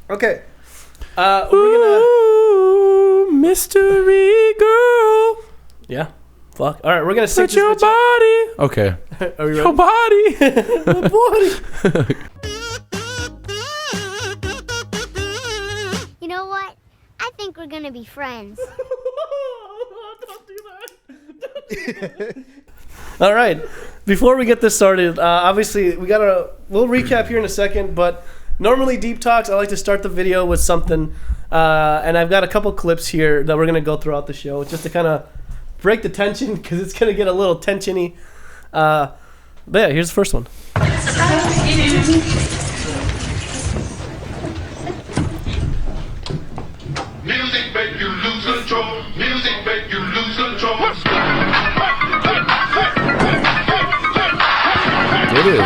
Okay. Ooh, mystery girl. Yeah. Fuck. All right, we're gonna sing your body. Okay. Are you ready? Your body. My body. You know what? I think we're gonna be friends. Don't do that. All right. Before we get this started, obviously we'll recap here in a second, but normally Deep Talks, I like to start the video with something, and I've got a couple clips here that we're going to go throughout the show just to kind of break the tension because it's going to get a little tensiony. But yeah, here's the first one. Music make you lose control. Music make you lose control. Did it?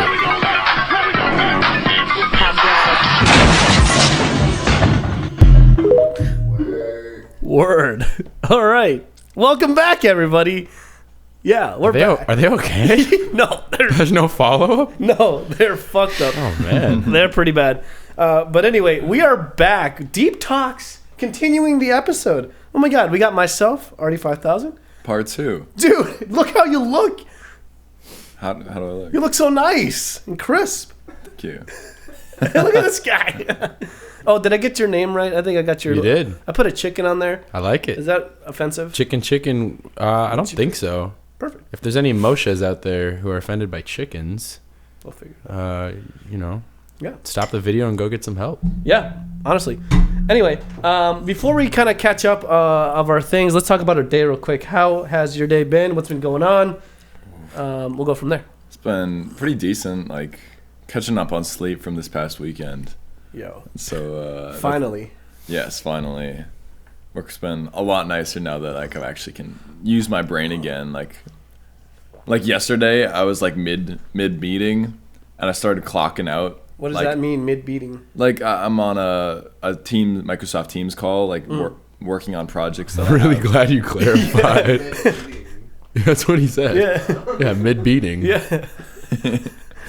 Word. All right. Welcome back, everybody. Yeah, we're back. Are they okay? No. There's no follow-up? No, they're fucked up. Oh, man. They're pretty bad. But anyway, we are back. Deep Talks, continuing the episode. Oh my God, we got myself, Arty 5000. Part 2. Dude, look how you look. How do I look? You look so nice and crisp. Thank you. Look at this guy. Oh, did I get your name right? I think I got your... You did. I put a chicken on there. I like it. Is that offensive? Chicken. I don't think so. Perfect. If there's any Moshas out there who are offended by chickens, We'll figure it out. Yeah. Stop the video and go get some help. Yeah, honestly. Anyway, before we kind of catch up of our things, let's talk about our day real quick. How has your day been? What's been going on? We'll go from there. It's been pretty decent, like catching up on sleep from this past weekend. Yo. So finally. Yes, finally. Work's been a lot nicer now that like I actually can use my brain again. Like yesterday, I was like mid meeting, and I started clocking out. What does that mean, mid-beating? Like I'm on a Microsoft Teams call, like working on projects. That I'm really glad you clarified. That's what he said. Yeah, mid-beating. Yeah.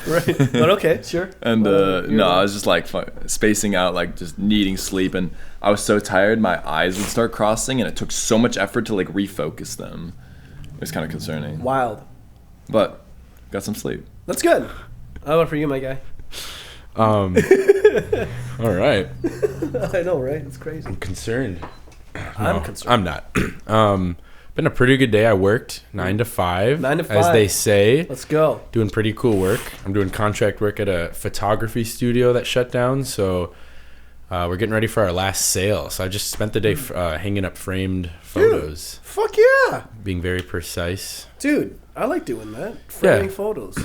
Right. But okay, sure. And no, I was just like spacing out, like just needing sleep, and I was so tired my eyes would start crossing, and it took so much effort to like refocus them. It was kind of concerning. Wild. But got some sleep. That's good. How about for you, my guy? All right. I know, right? It's crazy. I'm concerned. I'm concerned. I'm not. Been a pretty good day. I worked 9 to 5. 9 to 5. As they say. Let's go. Doing pretty cool work. I'm doing contract work at a photography studio that shut down. So we're getting ready for our last sale. So I just spent the day hanging up framed photos. Dude, fuck yeah. Being very precise. Dude, I like doing that. Framing photos.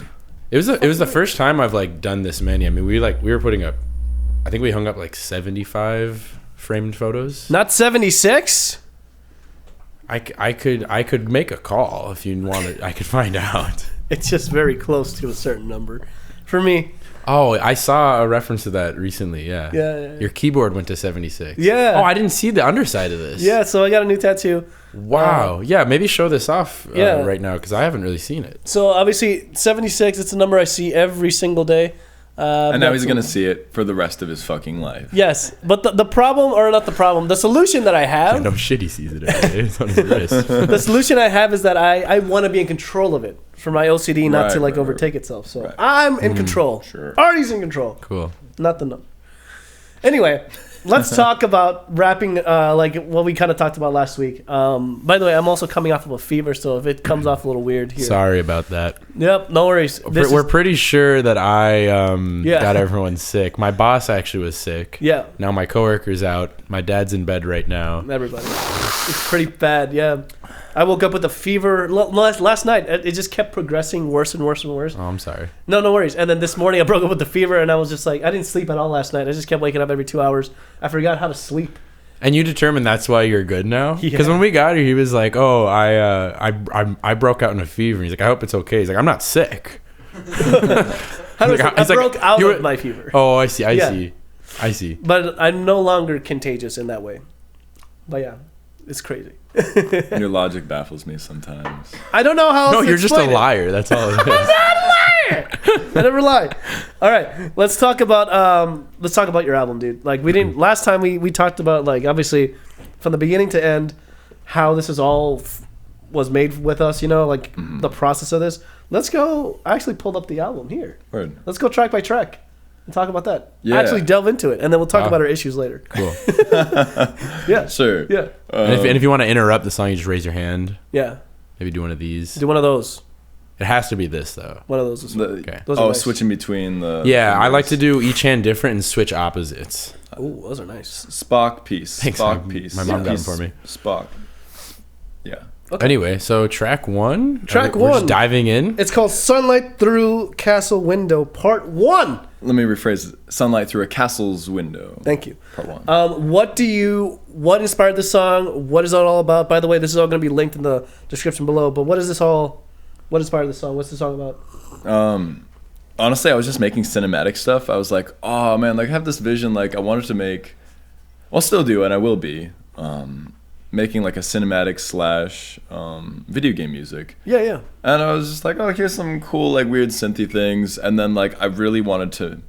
It was the first time I've like done this many. I mean, we were putting up, I think we hung up like 75 framed photos. Not 76? I could make a call if you wanted. I could find out. It's just very close to a certain number for me. Oh, I saw a reference to that recently. Yeah. Yeah. Your keyboard went to 76. Yeah. Oh, I didn't see the underside of this. Yeah, so I got a new tattoo. Wow. Yeah, maybe show this off right now because I haven't really seen it. So obviously 76, it's a number I see every single day. And now he's going to see it for the rest of his fucking life. Yes, but the problem, or not the problem, the solution that I have... Yeah, no shit, he sees it every day. It's on his wrist. The solution I have is that I want to be in control of it for my OCD not to overtake itself. So I'm in control. Sure. Arty's in control. Cool. Not the number. Anyway, let's talk about wrapping like what we kind of talked about last week. By the way, I'm also coming off of a fever, so if it comes off a little weird here. Sorry about that. Yep, no worries. We're pretty sure that I got everyone sick. My boss actually was sick. Yeah. Now my coworker's out. My dad's in bed right now. Everybody. It's pretty bad, yeah. I woke up with a fever last night. It just kept progressing worse and worse and worse. Oh, I'm sorry. No worries. And then this morning I broke up with the fever, and I was just like, I didn't sleep at all last night. I just kept waking up every 2 hours. I forgot how to sleep. And you determined that's why you're good now? Because Yeah. when we got here, he was like, "Oh, I broke out in a fever." He's like, "I hope it's okay." He's like, "I'm not sick." I broke out of my fever. Oh, I see. But I'm no longer contagious in that way. But yeah, it's crazy. Your logic baffles me sometimes. I don't know how else No, to you're just a explain it. liar. That's all it is. I'm not a liar. swear. I never lie. All right, let's talk about your album, dude. Like we didn't last time we talked about like obviously from the beginning to end how this is all was made with us, you know, like the process of this. Let's go. I actually pulled up the album here. Word. Let's go track by track and talk about that. Yeah. Actually delve into it, and then we'll talk about our issues later. Cool. Yeah. Sure. Yeah. And if you want to interrupt the song, you just raise your hand. Yeah. Maybe do one of these. Do one of those. It has to be this though. One of those. Is Okay. Those are nice. Switching between the. Yeah, I fingers. like to do each hand different and switch opposites. Ooh, those are nice. Spock piece. Thanks, Spock piece. my mom got Piece. them for me. Spock. Yeah. Okay. Anyway, so track 1. Track We're just 1. diving in. It's called Sunlight Through Castle Window, Part 1. Let me rephrase it. Sunlight through a castle's window. Thank you. Part 1. What inspired this song? What is it all about? By the way, this is all going to be linked in the description below, but what inspired this song? What's the song about? Honestly, I was just making cinematic stuff. I was like, oh man, like I have this vision, like I wanted to make, I'll still do and I will be, making like a cinematic / video game music. Yeah. And I was just like, oh, here's some cool like weird synthy things. And then like I really wanted to,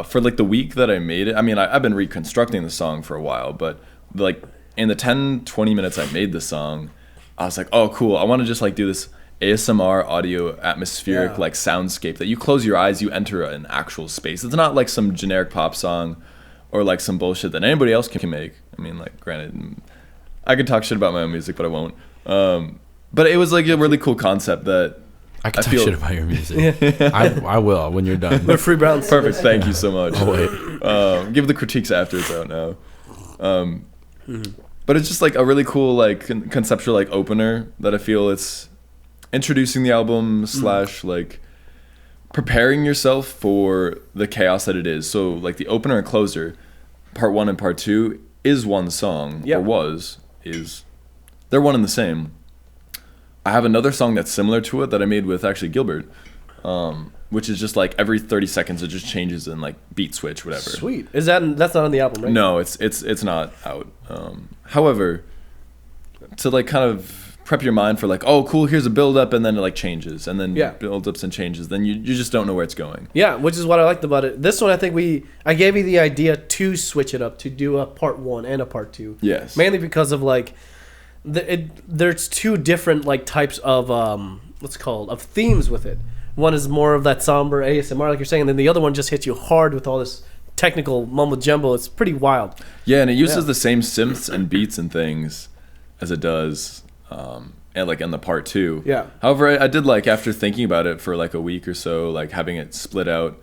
for like the week that I made it, I mean, I've been reconstructing the song for a while, but like in the 10-20 minutes I made the song, I was like, oh cool, I want to just like do this ASMR audio atmospheric like soundscape that you close your eyes, you enter an actual space. It's not like some generic pop song or like some bullshit that anybody else can make. I mean, like granted, I could talk shit about my own music, but I won't. But it was like a really cool concept that I can talk feel- shit about your music. I will when you're done. They're free Browns. Perfect. Thank you so much. Oh, wait. Give the critiques after it's out now. But it's just like a really cool like conceptual like opener that I feel it's introducing the album / like preparing yourself for the chaos that it is. So like the opener and closer, part 1 and part 2 is one song they're one and the same. I have another song that's similar to it that I made with actually Gilbert, which is just like every 30 seconds it just changes in like beat switch, whatever. Sweet. That's not on the album, right? No, it's not out. However, to like kind of prep your mind for like, oh cool, here's a build up, and then it like changes, and then build ups and changes, then you just don't know where it's going. Yeah, which is what I liked about it. This one, I think I gave you the idea to switch it up, to do a part 1 and a part 2. Yes. Mainly because of like, there's 2 different like types of of themes with it. One is more of that somber ASMR, like you're saying, and then the other one just hits you hard with all this technical mumbo jumbo. It's pretty wild. Yeah, and it uses the same synths and beats and things as it does, and like in the part 2. Yeah. However, I did like after thinking about it for like a week or so, like having it split out,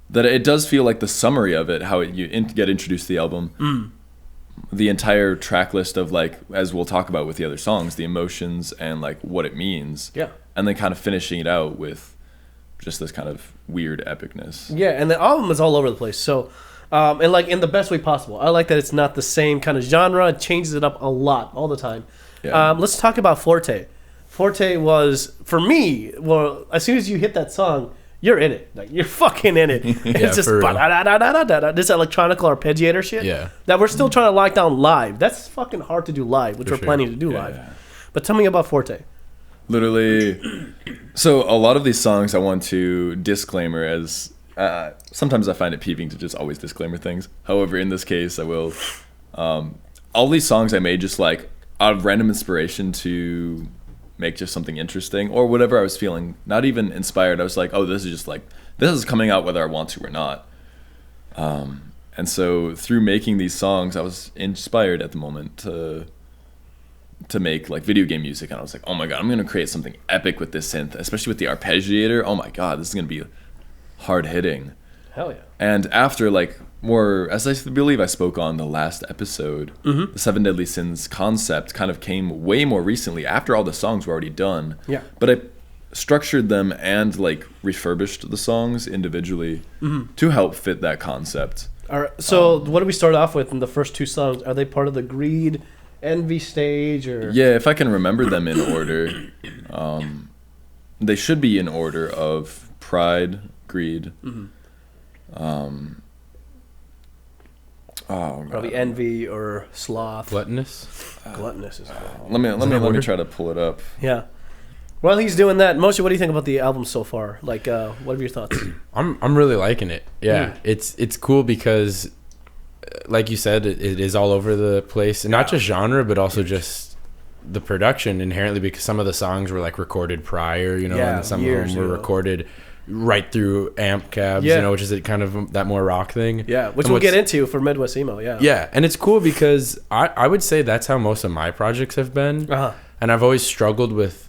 that it does feel like the summary of it, how you get introduced to the album. The entire track list of like, as we'll talk about with the other songs, the emotions and like what it means. Yeah. And then kind of finishing it out with just this kind of weird epicness. Yeah, and the album is all over the place. So, and like in the best way possible. I like that it's not the same kind of genre. It changes it up a lot all the time. Yeah. Let's talk about Forte. Forte was, for me, well, as soon as you hit that song, you're in it. Like, you're fucking in it. It's just for real. this electronic arpeggiator shit Yeah. that we're still trying to lock down live. That's fucking hard to do live, which For we're sure. planning to do live. But tell me about Forte. Literally. So a lot of these songs I want to disclaimer as sometimes I find it peeving to just always disclaimer things. However, in this case, I will. All these songs I made just like out of random inspiration to make just something interesting or whatever I was feeling. Not even inspired. I was like, oh, this is coming out whether I want to or not. And so through making these songs, I was inspired at the moment to make like video game music, and I was like, oh my god, I'm gonna create something epic with this synth, especially with the arpeggiator. Oh my god, this is gonna be hard hitting. Hell yeah. And after like more, as I believe I spoke on the last episode, the 7 Deadly Sins concept kind of came way more recently after all the songs were already done. Yeah. But I structured them and like refurbished the songs individually to help fit that concept. All right. So what do we start off with in the first 2 songs? Are they part of the Greed, Envy stage, or? Yeah, if I can remember them in order, they should be in order of Pride, Greed. Oh god. Probably Envy or Sloth. Gluttonous. Gluttonous as well. Let me order? try to pull it up. Yeah. While he's doing that, Moshe, what do you think about the album so far? Like, what are your thoughts? I'm really liking it. Yeah, it's cool because, like you said, it is all over the place, and not just genre, but also just the production inherently. Because some of the songs were like recorded prior, you know, and some of them were recorded right through amp cabs, you know, which is kind of that more rock thing. Yeah, which we'll get into for Midwest emo. Yeah, and it's cool because I would say that's how most of my projects have been, and I've always struggled with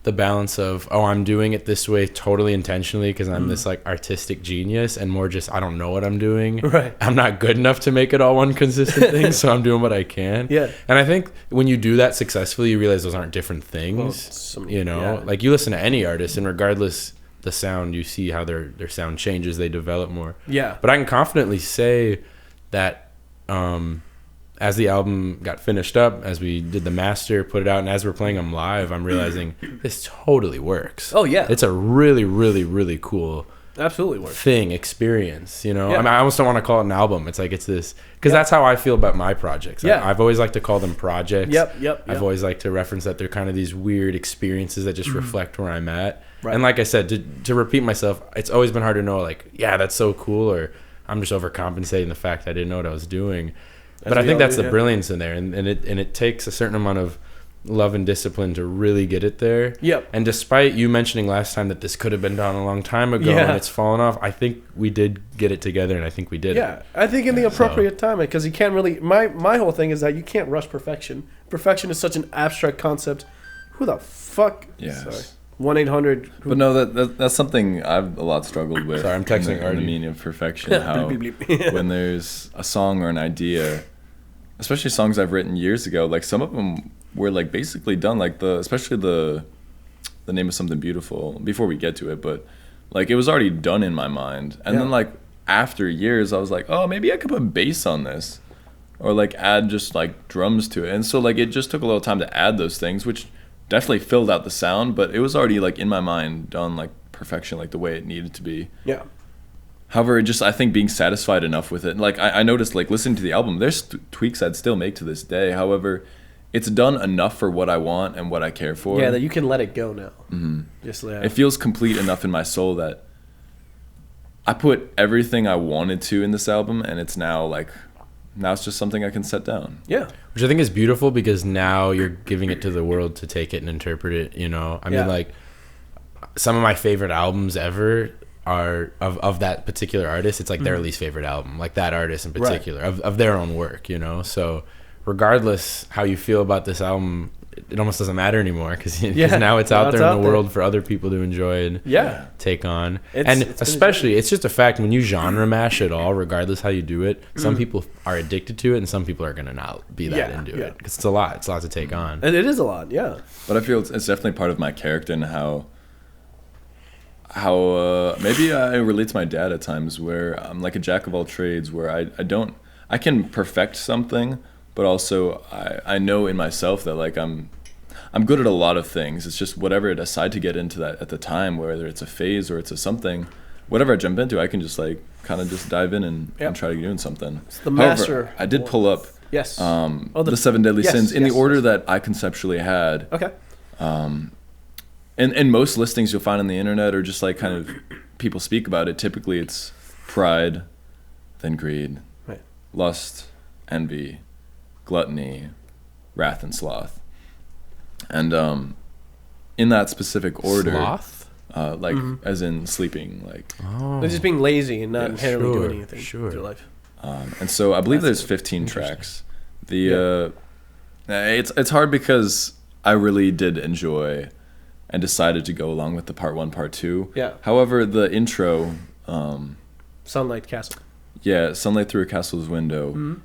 the balance of, I'm doing it this way totally intentionally because I'm this like artistic genius, and more just I don't know what I'm doing. Right. I'm not good enough to make it all one consistent thing, so I'm doing what I can. Yeah. And I think when you do that successfully, you realize those aren't different things. You know, like you listen to any artist, and regardless the sound, you see how their sound changes, they develop more. Yeah. But I can confidently say that as the album got finished up, as we did the master, put it out, and as we're playing them live, I'm realizing this totally works. Oh, yeah. It's a really, really, really cool experience, you know? Yeah. I mean, I almost don't want to call it an album. It's like it's this... Because that's how I feel about my projects. Yeah. I've always liked to call them projects. Yep. I've always liked to reference that they're kind of these weird experiences that just reflect where I'm at. Right. And like I said, to repeat myself, it's always been hard to know, like, yeah, that's so cool, or I'm just overcompensating the fact I didn't know what I was doing. But I think that's the brilliance in there, and it takes a certain amount of love and discipline to really get it there. Yep. And despite you mentioning last time that this could have been done a long time ago and it's fallen off, I think we did get it together, and I think we did. Yeah, I think in the appropriate time, because you can't really. My whole thing is that you can't rush perfection. Perfection is such an abstract concept. Who the fuck? Yes. Sorry. 1-800. But no, that's something I've a lot struggled with. Sorry, I'm texting Arty. The meaning of perfection. How when there's a song or an idea, especially songs I've written years ago, like some of them were like basically done, like especially the name of something beautiful. Before we get to it, but like it was already done in my mind, and then like after years, I was like, oh, maybe I could put bass on this, or like add just like drums to it, and so like it just took a little time to add those things, which definitely filled out the sound, but it was already like in my mind done like perfection, like the way it needed to be. Yeah. However, just I think being satisfied enough with it, like I noticed, like listening to the album, there's tweaks I'd still make to this day. However, it's done enough for what I want and what I care for. Yeah, that you can let it go now. Mm-hmm. Just it feels complete enough in my soul that I put everything I wanted to in this album, and it's now it's just something I can set down. Yeah. Which I think is beautiful, because now you're giving it to the world to take it and interpret it, you know? I mean, like, some of my favorite albums ever are of that particular artist. It's like their least favorite album, like that artist in particular, of their own work, you know? So regardless how you feel about this album, it almost doesn't matter anymore, because now it's out there in the world for other people to enjoy and take on. It's especially, it's just a fact, when you genre mash at all, regardless how you do it, some people are addicted to it, and some people are going to not be that into it, because it's a lot to take on. And it is a lot, yeah. But I feel it's definitely part of my character, and how maybe I relate to my dad at times, where I'm like a jack of all trades, where I can perfect something, but also I know in myself that like I'm good at a lot of things. It's just whatever I decide to get into that at the time, whether it's a phase or it's a something, whatever I jump into, I can just like kind of just dive in and try to get doing something. It's the master. However, I did pull up the 7 Deadly Sins in the order that I conceptually had. Okay. And most listings you'll find on the internet, or just like kind of people speak about it, typically it's pride, then greed, lust, envy, gluttony, wrath, and sloth. And in that specific order, sloth? As in sleeping, like they're just being lazy and not inherently doing anything with their life. And so I believe there's 15 tracks. It's hard because I really did enjoy and decided to go along with the part 1, part 2. Yeah. However, the intro, Sunlight Castle. Yeah, sunlight through a castle's window.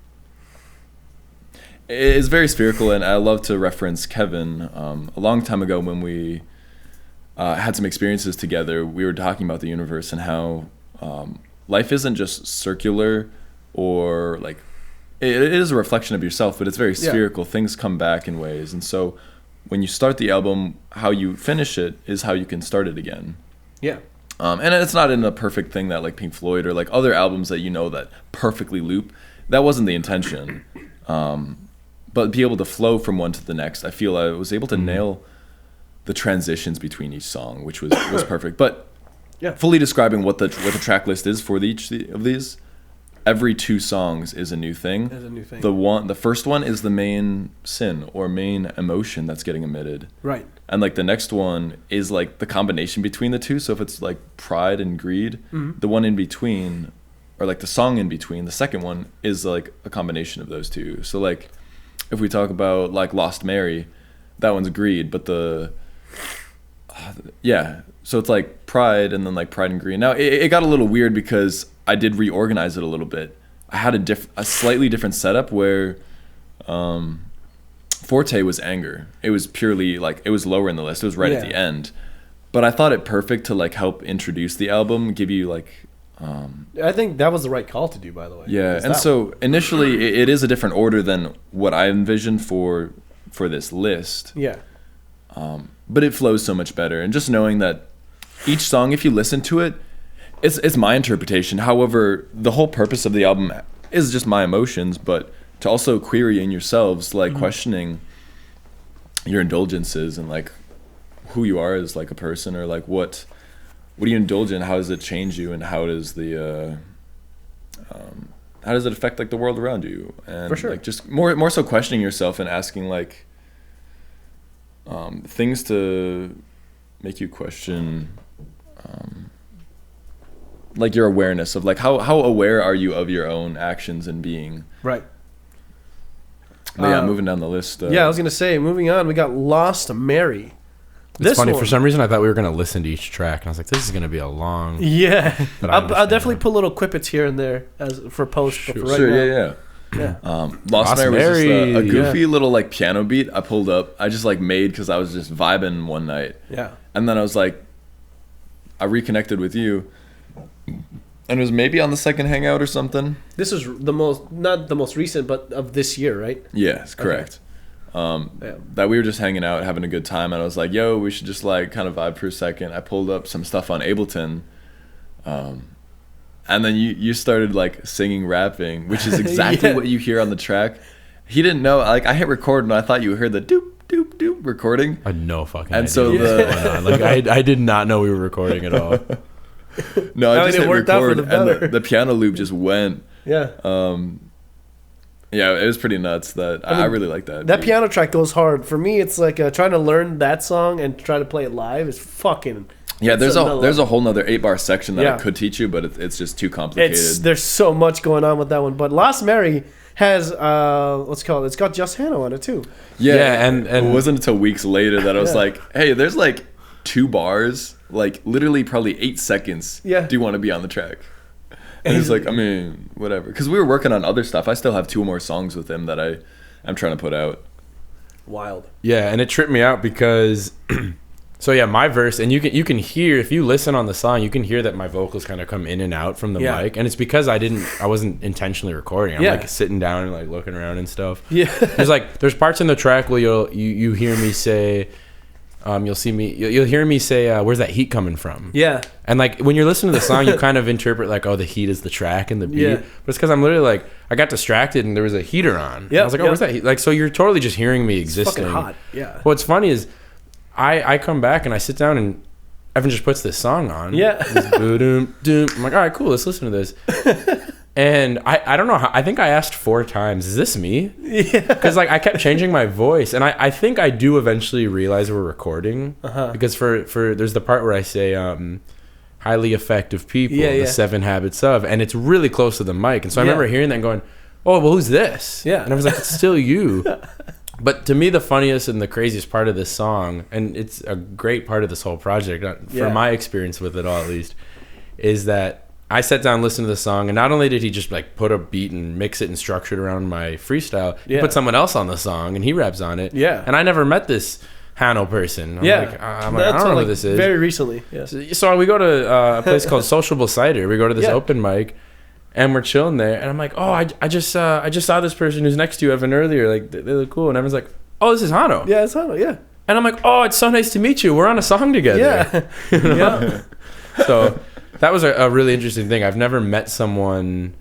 It's very spherical, and I love to reference Kevin. A long time ago, when we had some experiences together, we were talking about the universe and how life isn't just circular, or like it is a reflection of yourself, but it's very spherical. Things come back in ways, and so when you start the album, how you finish it is how you can start it again. Yeah. And it's not in a perfect thing that like Pink Floyd or like other albums that that perfectly loop. That wasn't the intention. But be able to flow from one to the next. I feel I was able to nail the transitions between each song, which was perfect. But Yeah. fully describing what the track list is for each of these, every 2 songs is a new thing. There's a new thing. The first one is the main sin or main emotion that's getting emitted. Right. And like the next one is like the combination between the two. So if it's like pride and greed, the one in between, or like the song in between, the second one is like a combination of those two. So like if we talk about like Lost Mary, that one's greed, but so it's like pride and then like pride and greed. Now it got a little weird because I did reorganize it a little bit. I had a slightly different setup where Forte was anger. It was purely like, it was lower in the list. It was right at the end. But I thought it perfect to like help introduce the album, give you like I think that was the right call to do, by the way. yeah. And so initially it is a different order than what I envisioned for this list. Yeah. But it flows so much better. And just knowing that each song, if you listen to it, it's my interpretation. However, the whole purpose of the album is just my emotions, but to also query in yourselves, like questioning your indulgences and like who you are as like a person, or like what do you indulge in? How does it change you, and how does it affect like the world around you? And For sure. like just more so questioning yourself and asking like things to make you question like your awareness of like how aware are you of your own actions and being. Right. But yeah, moving down the list. Yeah, I was gonna say, moving on, we got Lost Mary. It's funny, for some reason I thought we were going to listen to each track, and I was like, this is going to be a long... Yeah. But I'll definitely put little quippets here and there for post. But for right now, yeah. Lost Mary was just a goofy little like piano beat I pulled up. I just like made because I was just vibing one night. Yeah. And then I was like, I reconnected with you, and it was maybe on the second hangout or something. This is not the most recent, but of this year, right? Yes, correct. That we were just hanging out, having a good time, and I was like, yo, we should just like kind of vibe for a second. I pulled up some stuff on Ableton, and then you started like singing, rapping, which is exactly what you hear on the track. He didn't know, like I hit record and I thought you heard the doop doop doop recording. I had no fucking and idea so what was going on. Like I did not know we were recording at all. No, I just hit worked out for record the better. and the piano loop just went. Yeah. Yeah, it was pretty nuts. I really like that. That beat. piano track goes hard. For me, it's like trying to learn that song and try to play it live is fucking... Yeah, there's a whole nother 8-bar section that I could teach you, but it's just too complicated. There's so much going on with that one. But Lost Mary has, what's it called? It's got Just Hannah on it, too. Yeah, and it wasn't until weeks later that I was like, hey, there's like 2 bars, like literally probably 8 seconds. Yeah. Do you want to be on the track? And he's like, I mean, whatever. Because we were working on other stuff. I still have 2 more songs with him that I'm trying to put out. Wild. Yeah, and it tripped me out because... So yeah, my verse, and you can hear, if you listen on the song, you can hear that my vocals kind of come in and out from the mic, and it's because I wasn't intentionally recording. I'm like sitting down and like looking around and stuff. Yeah. There's parts in the track where you hear me say, you'll hear me say, where's that heat coming from? Yeah. And like when you're listening to the song, you kind of interpret like, oh, the heat is the track and the beat. Yeah. But it's because I'm literally like, I got distracted and there was a heater on. Yeah. I was like, oh, where's that heat? Like, so you're totally just hearing me existing. It's fucking hot. Yeah. What's funny is I come back and I sit down and Evan just puts this song on. Yeah. I'm like, all right, cool, let's listen to this. And I don't know how, I think I asked 4 times, is this me? Yeah. Because like I kept changing my voice, and I think I do eventually realize we're recording. Because for there's the part where I say highly effective people, the 7 habits of, and it's really close to the mic. And so I remember hearing that and going, oh, well, who's this? Yeah. And I was like, it's still you. But to me, the funniest and the craziest part of this song, and it's a great part of this whole project, for my experience with it all at least, is that I sat down and listened to the song, and not only did he just like put a beat and mix it and structure it around my freestyle, he put someone else on the song and he raps on it. Yeah. And I never met this Hano person. I'm like, I don't know who this is. Very recently. Yeah. So we go to a place called Sociable Cider. We go to this open mic. And we're chilling there, and I'm like, oh, I just saw this person who's next to you, Evan, earlier. Like, they look cool. And Evan's like, oh, this is Hano. Yeah, it's Hano, yeah. And I'm like, oh, it's so nice to meet you. We're on a song together. Yeah. You know? So that was a really interesting thing. I've never met someone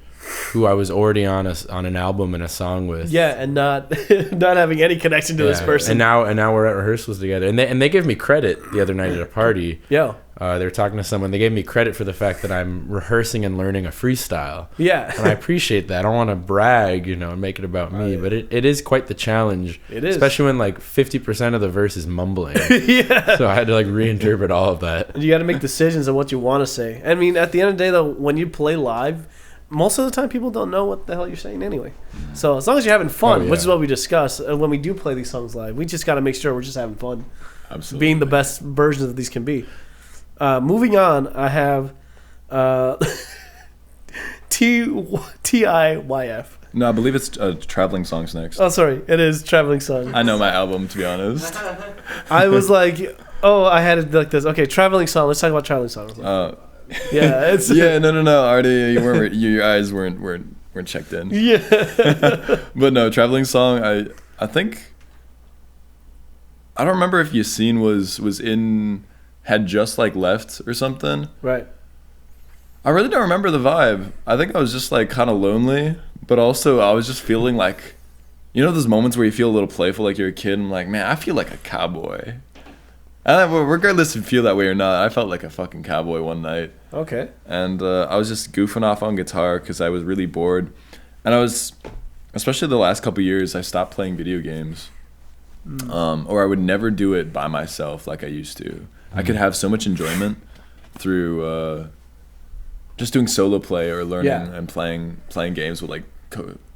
who I was already on an album and a song with. Yeah, and not not having any connection to this person. And now we're at rehearsals together. And they gave me credit the other night at a party. Yeah. They were talking to someone. They gave me credit for the fact that I'm rehearsing and learning a freestyle. Yeah. And I appreciate that. I don't want to brag, and make it about me, but it is quite the challenge. It is. Especially when like 50% of the verse is mumbling. Yeah. So I had to like reinterpret all of that. You got to make decisions on what you want to say. I mean, at the end of the day, though, when you play live, most of the time people don't know what the hell you're saying anyway. So as long as you're having fun, which is what we discuss, when we do play these songs live, we just got to make sure we're just having fun. Absolutely. Being the best versions of these can be. Moving on, I have TIYF. No, I believe it's traveling songs next. Oh, sorry. It is Traveling Song. I know my album, to be honest. I was like, I had it like this. Okay, Traveling Song. Let's talk about Traveling Song. Yeah, it's no, Arty, your eyes weren't checked in. Yeah. But no, traveling song. I think I don't remember if Yassine had just like left or something. Right. I really don't remember the vibe. I think I was just like kind of lonely, but also I was just feeling like, those moments where you feel a little playful, like you're a kid. And I'm like, man, I feel like a cowboy. And regardless if you feel that way or not, I felt like a fucking cowboy one night. Okay. And I was just goofing off on guitar because I was really bored. And especially the last couple years, I stopped playing video games. Or I would never do it by myself like I used to. I could have so much enjoyment through just doing solo play or learning and playing games with like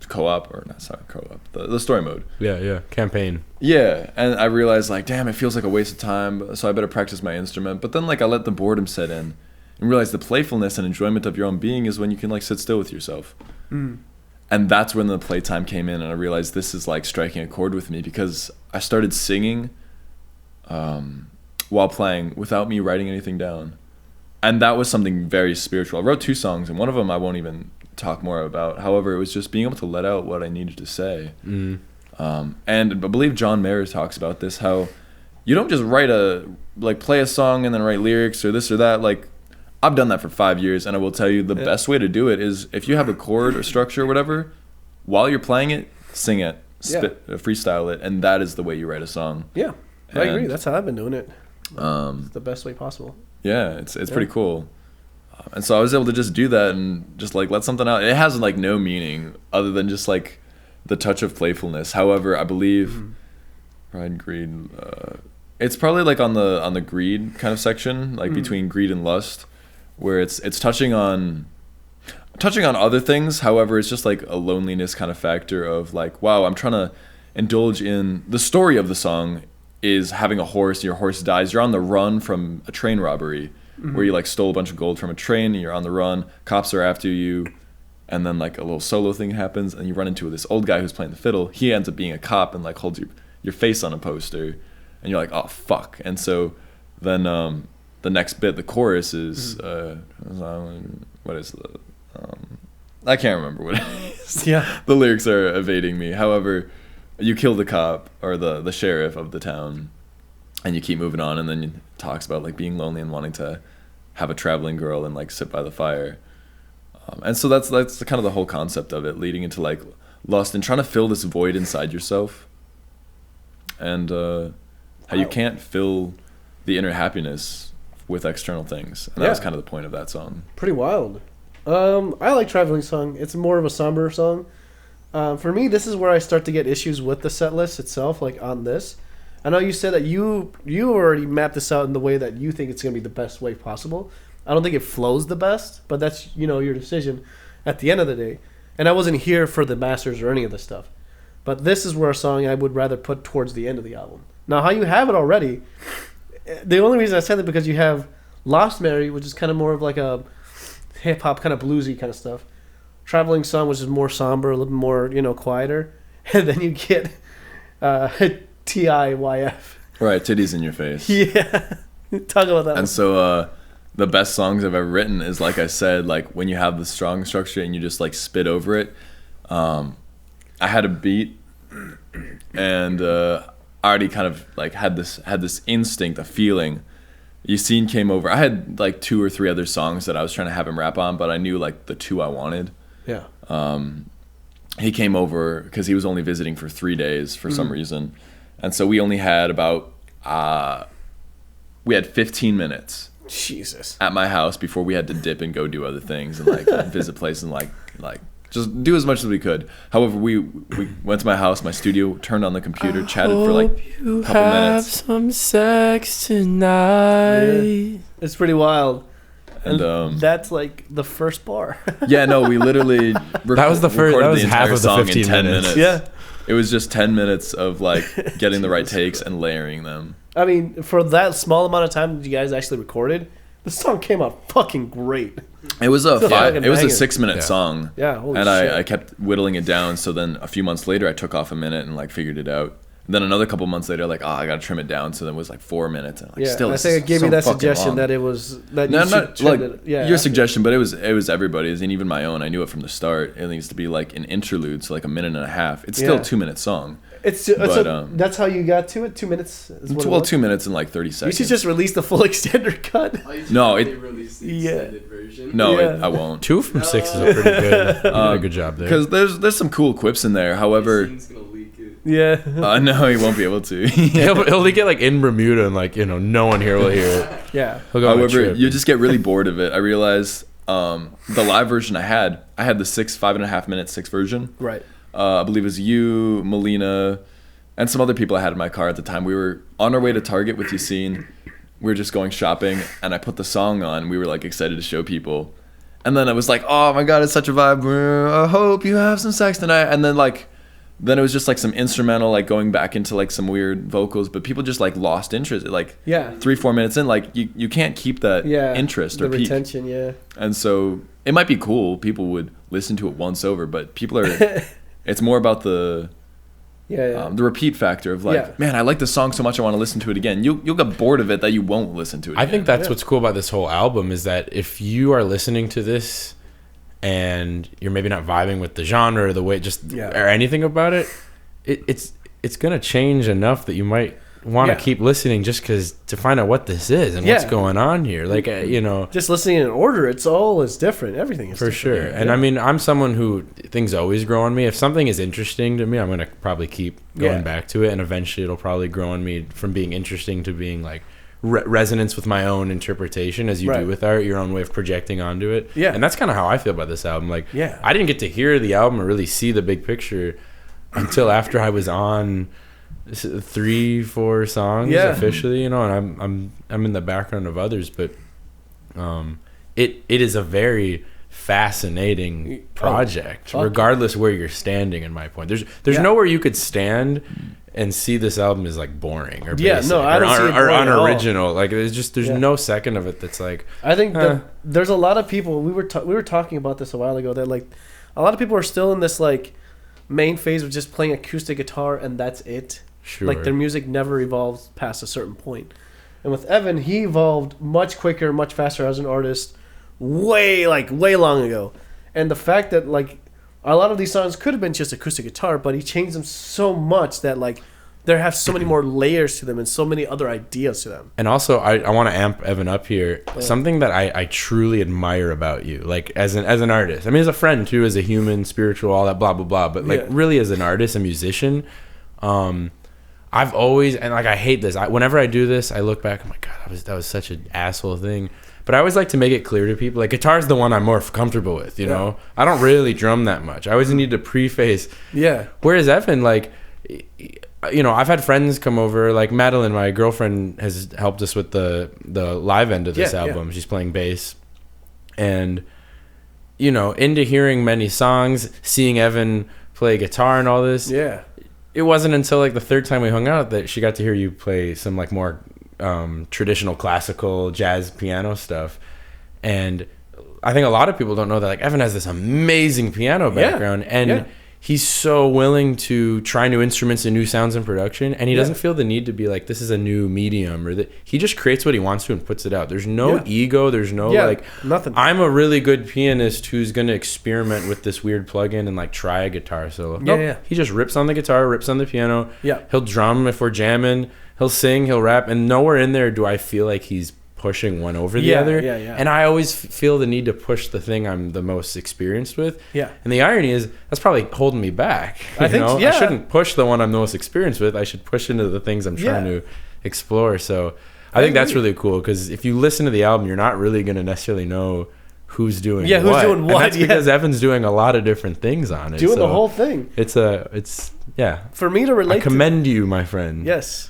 co-op or not, sorry, co-op, the story mode. Yeah, campaign. Yeah, and I realized like, damn, it feels like a waste of time, so I better practice my instrument. But then like I let the boredom set in and realized the playfulness and enjoyment of your own being is when you can like sit still with yourself. And that's when the playtime came in, and I realized this is like striking a chord with me because I started singing while playing without me writing anything down. And that was something very spiritual. I wrote 2 songs, and one of them I won't even talk more about. However, it was just being able to let out what I needed to say. And I believe John Mayer talks about this, how you don't just play a song and then write lyrics or this or that. Like, I've done that for 5 years, and I will tell you the best way to do it is if you have a chord or structure or whatever, while you're playing it, sing it, freestyle it, and that is the way you write a song. Yeah, I agree. That's how I've been doing it. It's the best way possible. Yeah, it's pretty cool. And so I was able to just do that and just like let something out. It has like no meaning other than just like the touch of playfulness. However, I believe Pride and Greed, it's probably like on the greed kind of section, like between greed and lust, where it's touching on other things. However, it's just like a loneliness kind of factor of like, wow, I'm trying to indulge in the story of the song is having a horse, your horse dies, you're on the run from a train robbery where you like stole a bunch of gold from a train and you're on the run, cops are after you, and then like a little solo thing happens and you run into this old guy who's playing the fiddle. He ends up being a cop and like holds your face on a poster and you're like, oh fuck. And so then the next bit, the chorus is what is the I can't remember what it is. Yeah. The lyrics are evading me. However, you kill the cop or the sheriff of the town and you keep moving on, and then it talks about like being lonely and wanting to have a traveling girl and like sit by the fire. And so that's kind of the whole concept of it, leading into like lust and trying to fill this void inside yourself, and how you can't fill the inner happiness with external things. And that was kind of the point of that song. Pretty wild. I like Traveling Song. It's more of a somber song. For me, this is where I start to get issues with the set list itself, like on this. I know you said that you already mapped this out in the way that you think it's going to be the best way possible. I don't think it flows the best, but that's, your decision at the end of the day. And I wasn't here for the masters or any of this stuff. But this is where a song I would rather put towards the end of the album. Now, how you have it already, the only reason I said that because you have Lost Mary, which is kind of more of like a hip-hop, kind of bluesy kind of stuff. Traveling Song, which is more somber, a little more, quieter. And then you get TIYF. Right, titties in your face. Yeah. Talk about that. And so the best songs I've ever written is, like I said, like when you have the strong structure and you just like spit over it. I had a beat and Arty kind of like had this instinct, a feeling. Yassine came over. I had like 2 or 3 other songs that I was trying to have him rap on, but I knew like the 2 I wanted. Yeah. He came over because he was only visiting for 3 days for some reason. And so we only had about, we had 15 minutes Jesus. at my house before we had to dip and go do other things and like visit places and like just do as much as we could. However, we went to my house, my studio, turned on the computer, chatted for like a couple minutes. Some sex tonight. Yeah. It's pretty wild. And that's like the first bar. yeah, no, we literally That was the first. That was half of the 15 minutes. Yeah. It was just 10 minutes of like getting the right takes and layering them. I mean, for that small amount of time that you guys actually recorded, the song came out fucking great. It was a fucking 6-minute Yeah. song. Yeah, holy and shit. I kept whittling it down. So then a few months later, I took off a minute and like figured it out. And then another couple months later, like, I gotta trim it down. So then it was like 4 minutes. And like, Yeah, still, I this think is I gave so you that fucking suggestion long. that it was that No, you not should like trim it. Yeah, your suggestion, but it was everybody's and even my own. I knew it from the start. It needs to be like an interlude, so like a minute and a half. It's still Yeah. a 2-minute song. That's how you got to it. 2 minutes. Is what it Well, was? 2 minutes and like 30 You seconds. should just release the full extended cut. No, Yeah. no, Yeah. I won't. 2 from 6 is a pretty good. You did a good job there. Because there's some cool quips in there. However, Yeah. no, he won't be able to. he'll leak it like in Bermuda and like no one here will hear it. Yeah. He'll go on a However, trip. you just get really bored of it. I realized the live version I had the 5.5 minute 6 version. Right. I believe it was you, Melina, and some other people I had in my car at the time. We were on our way to Target with Yassine. We were just going shopping, and I put the song on. We were like excited to show people, and then I was like, "Oh my god, it's such a vibe! I hope you have some sex tonight." And then it was just like some instrumental, like going back into like some weird vocals, but people just like lost interest. Like Yeah. 3-4 minutes in, like you can't keep that interest or the peak. retention. Yeah. And so it might be cool. People would listen to it once over, but people are. It's more about the repeat factor of like, man, I like this song so much, I want to listen to it again. You'll get bored of it that you won't listen to it. I again. think that's what's cool about this whole album is that if you are listening to this and you're maybe not vibing with the genre or the way or anything about it, it's gonna change enough that you might want to keep listening just to find out what this is and what's going on here. Like just listening in order, it's different. Everything is for different. sure. And I mean, I'm someone who things always grow on me. If something is interesting to me, I'm gonna probably keep going back to it, and eventually it'll probably grow on me from being interesting to being like resonance with my own interpretation, as you do with art, your own way of projecting onto it. Yeah. And that's kind of how I feel about this album. Like, I didn't get to hear the album or really see the big picture until after I was on 3-4 songs officially, and I'm in the background of others, but it is a very fascinating project, regardless where you're standing. In my point, there's nowhere you could stand and see this album is like boring or basic I don't see it or boring at all. unoriginal. Like there's no second of it that's like. I think that there's a lot of people. We were talking about this a while ago that like a lot of people are still in this like main phase of just playing acoustic guitar and that's it. Sure. Like their music never evolves past a certain point. And with Evan, he evolved much quicker, much faster as an artist, way long ago. And the fact that like a lot of these songs could have been just acoustic guitar, but he changed them so much that like there have so many more layers to them and so many other ideas to them. And also, I want to amp Evan up here. Something that I truly admire about you, like as an artist. I mean, as a friend too, as a human, spiritual, all that blah blah blah. But like really, as an artist, a musician, I've always, and like I hate this. Whenever I do this, I look back. I'm like, God, that was such an asshole thing. But I always like to make it clear to people, like guitar's the one I'm more comfortable with. You know, I don't really drum that much. I always need to preface. Yeah. Whereas Evan, like, you know, I've had friends come over, like Madeline, my girlfriend, has helped us with the live end of this album. She's playing bass, and you know, into hearing many songs, seeing Evan play guitar and all this. Yeah. It wasn't until like the third time we hung out that she got to hear you play some like more traditional classical jazz piano stuff. And I think a lot of people don't know that like Evan has this amazing piano background, and he's so willing to try new instruments and new sounds in production, and he doesn't feel the need to be like, this is a new medium, or that he just creates what he wants to and puts it out. There's no ego, there's no like nothing. I'm a really good pianist who's gonna experiment with this weird plugin and like try a guitar solo. He just rips on the guitar, rips on the piano. He'll drum if we're jamming, he'll sing, he'll rap, and nowhere in there do I feel like he's pushing one over the Yeah, other. yeah, yeah. And I always feel the need to push the thing I'm the most experienced with. Yeah. And the irony is that's probably holding me back. I think, know? yeah. I shouldn't push the one I'm the most experienced with. I should push into the things I'm trying Yeah. to explore. So I think that's really cool because if you listen to the album, you're not really going to necessarily know who's doing Yeah, who's doing what, And that's yeah. because Evan's doing a lot of different things on it. Doing the So whole thing. It's yeah. For me to relate I commend you, my friend. Yes.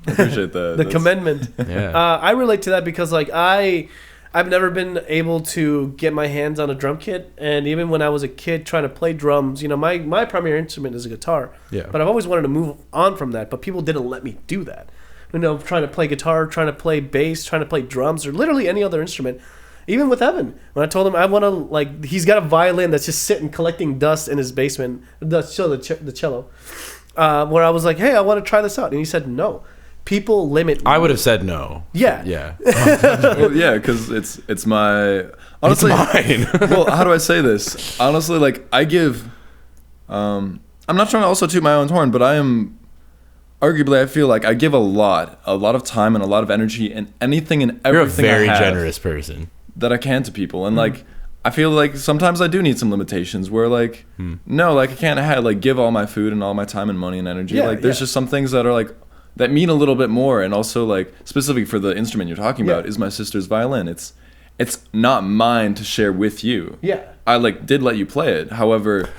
I appreciate that. The commendment. Yeah. I relate to that because like I've never been able to get my hands on a drum kit, and even when I was a kid trying to play drums, you know, my primary instrument is a guitar. Yeah. But I've always wanted to move on from that, but people didn't let me do that. You know, trying to play guitar, trying to play bass, trying to play drums, or literally any other instrument. Even with Evan, when I told him I want to, like, he's got a violin that's just sitting collecting dust in his basement, the cello, where I was like, hey, I want to try this out. And he said no. People limit me. I would have said no. Yeah. Yeah. Well, yeah, because it's my honestly. It's mine. Well, how do I say this? Honestly, like I give. I'm not trying to also toot my own horn, but I am. Arguably, I feel like I give a lot of time and a lot of energy and anything and You're a everything very I have generous person. that I can to people, and like I feel like sometimes I do need some limitations where like no, like I can't like give all my food and all my time and money and energy. Yeah, Like there's yeah. just some things that are like that mean a little bit more, and also like specifically for the instrument you're talking about is my sister's violin. It's not mine to share with you. Yeah. I like did let you play it. However,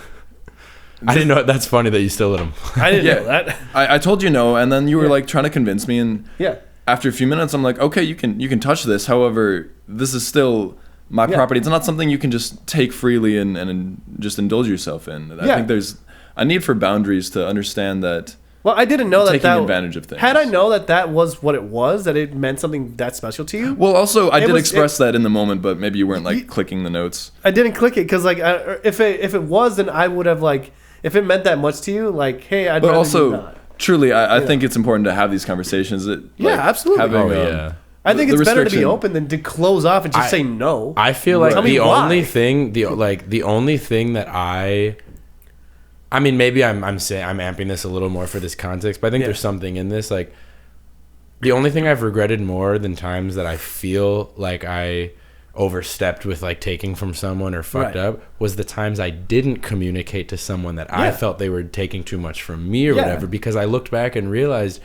I didn't know. That's funny that you still let him. I didn't yeah, know that. I told you no, and then you were like trying to convince me, and Yeah. after a few minutes, I'm like, okay, you can touch this. However, this is still my property. It's not something you can just take freely and just indulge yourself in. I think there's a need for boundaries to understand that. Well, I didn't know that Taking that advantage of things. Had I know that was what it was, that it meant something that special to you. Well, also, I It did was- express that in the moment, but maybe you weren't like clicking the notes. I didn't click it because like if it was, then I would have like, if it meant that much to you, like, hey, I'd But rather you also, not. truly, I think it's important to have these conversations. That, Yeah, like, absolutely. Having, Oh, yeah. I think the it's better to be restriction- open than to close off and just say no. I feel like Tell me the why. only thing, the only thing that I mean, maybe I'm saying I'm amping this a little more for this context, but I think Yeah. there's something in this. Like, the only thing I've regretted more than times that I feel like I overstepped with like taking from someone or fucked Right. up was the times I didn't communicate to someone that I Yeah. felt they were taking too much from me or Yeah. whatever, because I looked back and realized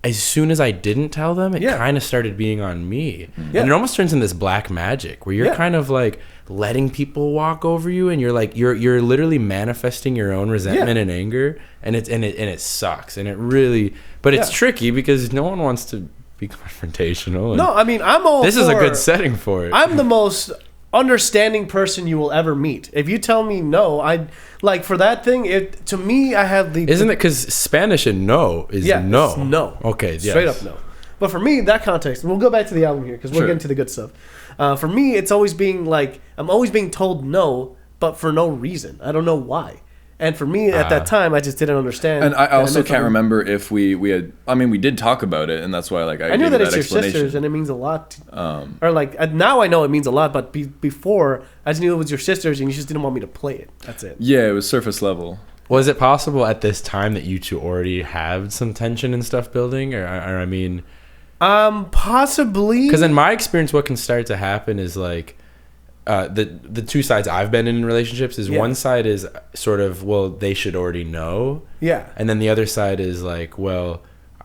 as soon as I didn't tell them, it Yeah. kind of started being on me. Yeah. And it almost turns into this black magic where you're Yeah. kind of like letting people walk over you, and you're like you're literally manifesting your own resentment Yeah. and anger, and it sucks, and it really, but it's Yeah. tricky because no one wants to be confrontational. and No, I mean, I'm all this is a for- good setting for it. I'm the most understanding person you will ever meet. If you tell me no, I like for that thing. It to me, I have the Isn't it because Spanish and no is yeah no? it's no Okay, straight yes. up no. But for me, that context, and we'll go back to the album here because we'll Sure. get into the good stuff. For me, it's always being like I'm always being told no, but for no reason. I don't know why. And for me, at that time, I just didn't understand. And I that it also meant can't something- remember if we had. I mean, we did talk about it, and that's why like I knew gave that you it's your explanation. sisters, and it means a lot. Or like now I know it means a lot, but before I just knew it was your sisters, and you just didn't want me to play it. That's it. Yeah, it was surface level. Was it possible at this time that you two already had some tension and stuff building, or I mean? Possibly. Because in my experience, what can start to happen is like the two sides I've been in relationships is Yeah. one side is sort of, well, they should already know, Yeah. and then the other side is like, well,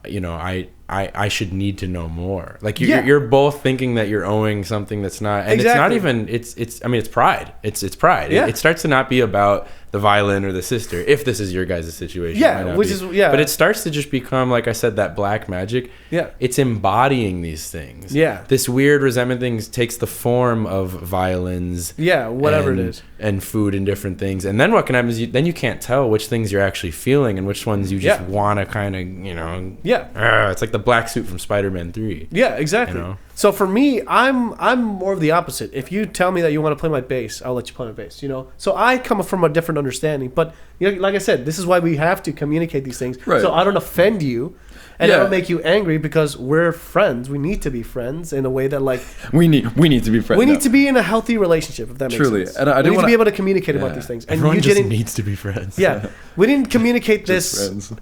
you know, I should need to know more. Like Yeah. you're both thinking that you're owing something that's not, and it's not Exactly. even. It's I mean, it's pride. It's pride. Yeah. It starts to not be about the violin or the sister, if this is your guys' situation. Yeah, It might not which be. is- yeah. But it starts to just become, like I said, that black magic. Yeah. It's embodying these things. Yeah. This weird resentment things takes the form of violins. Yeah, whatever it and- is. And food and different things. And then what can happen is then you can't tell which things you're actually feeling and which ones you just Yeah. want to kind of, you know. Yeah. It's like the black suit from Spider-Man 3. Yeah, exactly. You know? So for me, I'm more of the opposite. If you tell me that you want to play my bass, I'll let you play my bass. You know, so I come from a different understanding. But you know, like I said, this is why we have to communicate these things, Right. so I don't offend you. And Yeah. that'll make you angry because we're friends. We need to be friends in a way that, like, We need to be friends. we need to be in a healthy relationship, if that makes Truly. sense. And I we do need to wanna- be able to communicate about Yeah. these things. And Everyone you just didn't. needs to be friends. Yeah, we didn't communicate Just this friends.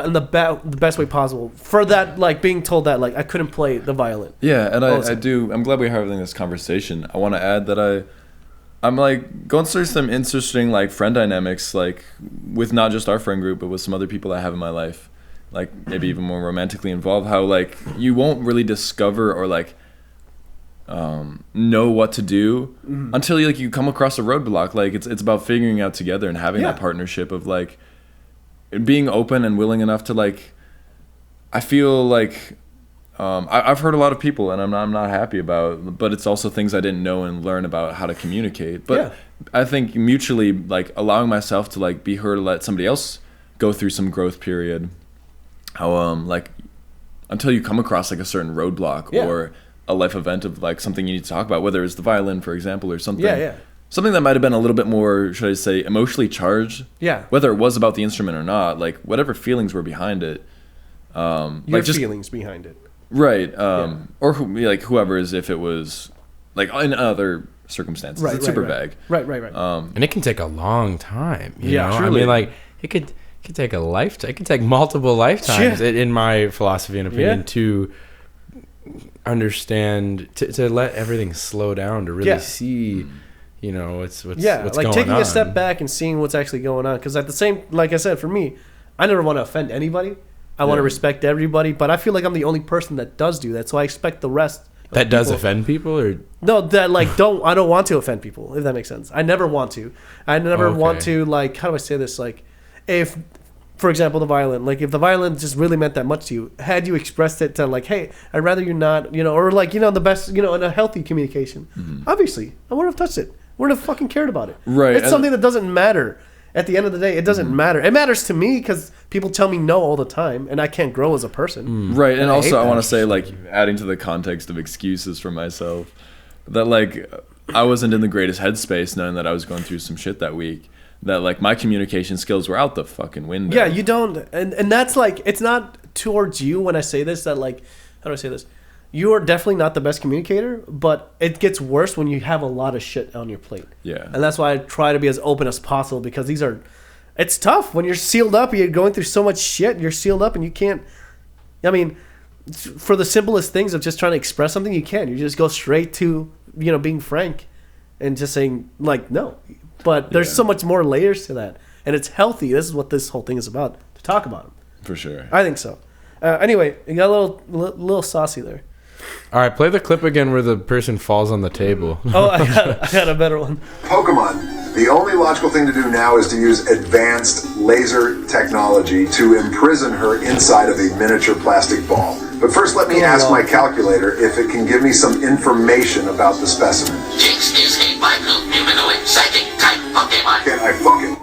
in the best way possible. For that, like, being told that, like, I couldn't play the violin. Yeah, and Also. I'm glad we're having this conversation. I want to add that I'm like going through some interesting like friend dynamics, like with not just our friend group, but with some other people I have in my life, like maybe even more romantically involved. How like you won't really discover or like know what to do until you come across a roadblock. Like it's about figuring out together and having Yeah. that partnership of like being open and willing enough to like. I feel like. I've heard a lot of people, and I'm not happy about. But it's also things I didn't know and learn about how to communicate. But Yeah. I think mutually, like allowing myself to like be heard, to let somebody else go through some growth period. How like until you come across like a certain roadblock Yeah. or a life event of like something you need to talk about, whether it's the violin, for example, or something. Yeah. Something that might have been a little bit more, should I say, emotionally charged. Yeah. Whether it was about the instrument or not, like whatever feelings were behind it. Your Like just feelings behind it. right, or whoever's if it was like in other circumstances. Right, It's right, super right. vague. Right. And it can take a long time. You Yeah, know? I truly. mean, like it could take a lifetime. It could take multiple lifetimes, Yeah. in my philosophy and opinion, Yeah. to understand to let everything slow down to really Yeah. see, you know, what's Yeah, what's like going taking on. a step back and seeing what's actually going on. Because at the same, like I said, for me, I never want to offend anybody. I want to Yeah. respect everybody, but I feel like I'm the only person that does do that. So I expect the rest. of That does people- offend people, or No, that like I don't want to offend people, if that makes sense. I never want to. I never want Okay. to, like, how do I say this? Like, if, for example, the violin, like if the violin just really meant that much to you, had you expressed it to like, hey, I'd rather you not, you know, or like, you know, the best, you know, in a healthy communication, obviously, I wouldn't have touched it. Wouldn't have fucking cared about it. Right, It's and- something that doesn't matter. At the end of the day, it doesn't matter. It matters to me because people tell me no all the time, and I can't grow as a person. Right, and I also hate I that. want to say, like, adding to the context of excuses for myself, that like I wasn't in the greatest headspace knowing that I was going through some shit that week. That like my communication skills were out the fucking window. Yeah, you don't, and that's like, it's not towards you when I say this, that like, how do I say this? You are definitely not the best communicator, but it gets worse when you have a lot of shit on your plate. Yeah. And that's why I try to be as open as possible, because it's tough when you're sealed up, you're going through so much shit, you're sealed up and you can't, I mean, for the simplest things of just trying to express something, you can't. You just go straight to, you know, being frank and just saying like, no. But there's Yeah. so much more layers to that. And it's healthy. This is what this whole thing is about, to talk about them. For sure. I think so. Anyway, you got a little saucy there. all right, play the clip again where the person falls on the table. Oh, I got a better one. Pokemon, the only logical thing to do now is to use advanced laser technology to imprison her inside of a miniature plastic ball. But first, let me ask my calculator if it can give me some information about the specimen. Jinx is a vital humanoid psychic type Pokemon. Can I fuck it?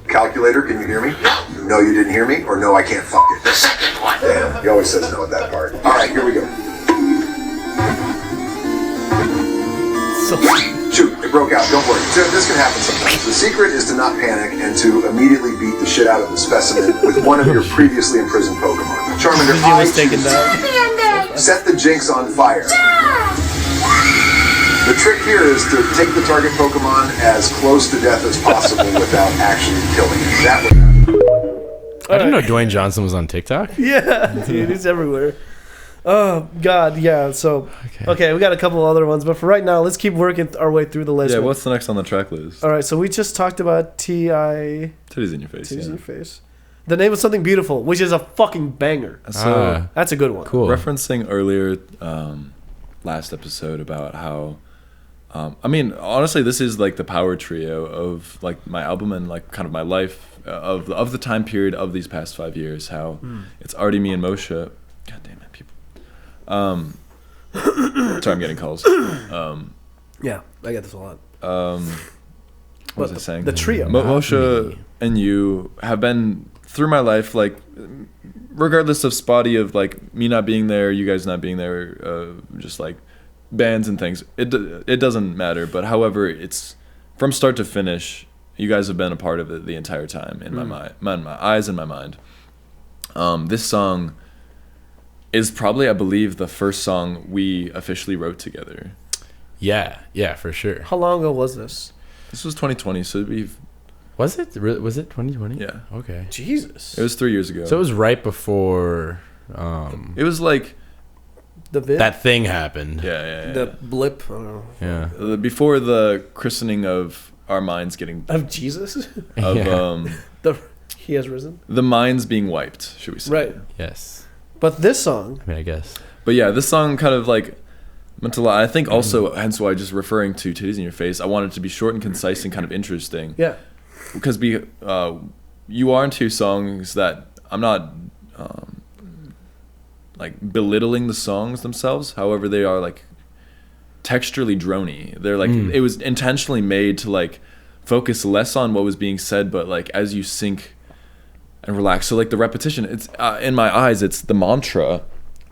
Calculator, can you hear me? No. No, you didn't hear me? Or no, I can't fuck it? The second one. Damn, he always says no at that part. All right, here we go. So, Shoot, it broke out. Don't worry. This can happen sometimes. The secret is to not panic and to immediately beat the shit out of the specimen with one of your previously imprisoned Pokemon. Charmander, he was taken choose- down. set the Jinx on fire. The trick here is to take the target Pokemon as close to death as possible without actually killing it. That would I didn't know Dwayne Johnson was on TikTok. yeah, dude, it's everywhere. Oh, God, yeah. So, okay, we got a couple other ones. But for right now, let's keep working our way through the list. Yeah, what's the next on the track list? All right, so we just talked about T.I. Titties in your face. Titties in Yeah. your face. The name of something beautiful, which is a fucking banger. So That's a good one. Cool. referencing earlier last episode about how I mean, honestly, this is like the power trio of like my album and like kind of my life of the time period of these past 5 years. How it's Arty, me, and Moshe. God damn it, people. Sorry, I'm getting calls. Yeah, I get this a lot. What was I saying? The trio. Moshe and you have been through my life, like regardless of spotty of like me not being there, you guys not being there, just like bands and things. It doesn't matter. But however, it's from start to finish. You guys have been a part of it the entire time in my mind, my eyes and my mind. This song is probably, I believe, the first song we officially wrote together. Yeah, for sure. How long ago was this? This was 2020, so it'd be... Was it 2020? Yeah. Okay. Jesus. It was 3 years ago. So it was right before It was like... The vid? that thing happened. Yeah. The blip? I don't know. Yeah. Before the christening of our minds getting... Of Jesus? Of, Yeah. He has risen? the minds being wiped, should we say. Right. Yes. But this song... I mean, I guess. But yeah, this song kind of like meant a lot. I think also, hence why just referring to Titties in Your Face, I wanted it to be short and concise and kind of interesting. Yeah. Because you are into songs that I'm not like belittling the songs themselves. However, they are like texturally drony. They're like it was intentionally made to like focus less on what was being said, but like as you sink and relax. So like the repetition, it's in my eyes, it's the mantra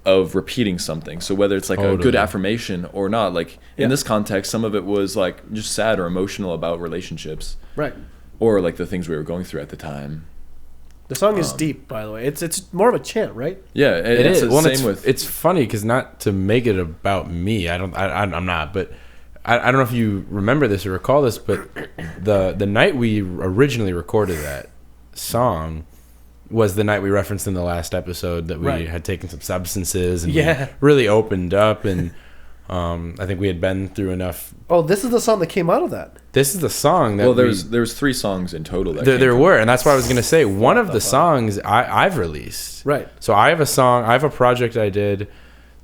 of repeating something. So whether it's like a good affirmation or not, like in this context, some of it was like just sad or emotional about relationships. Right. Or like the things we were going through at the time. The song is deep, by the way. It's more of a chant, right? Yeah, It it's is. the Well, same with. it's funny because not to make it about me. I'm not, but I don't know if you remember this or recall this, but the night we originally recorded that song was the night we referenced in the last episode that we had taken some substances and we really opened up, and I think we had been through enough. Oh, this is the song that came out of that. This is the song that Well, there's 3 songs in total. That there were, and that's why I was gonna say one of the songs I've released. Right. So I have a project I did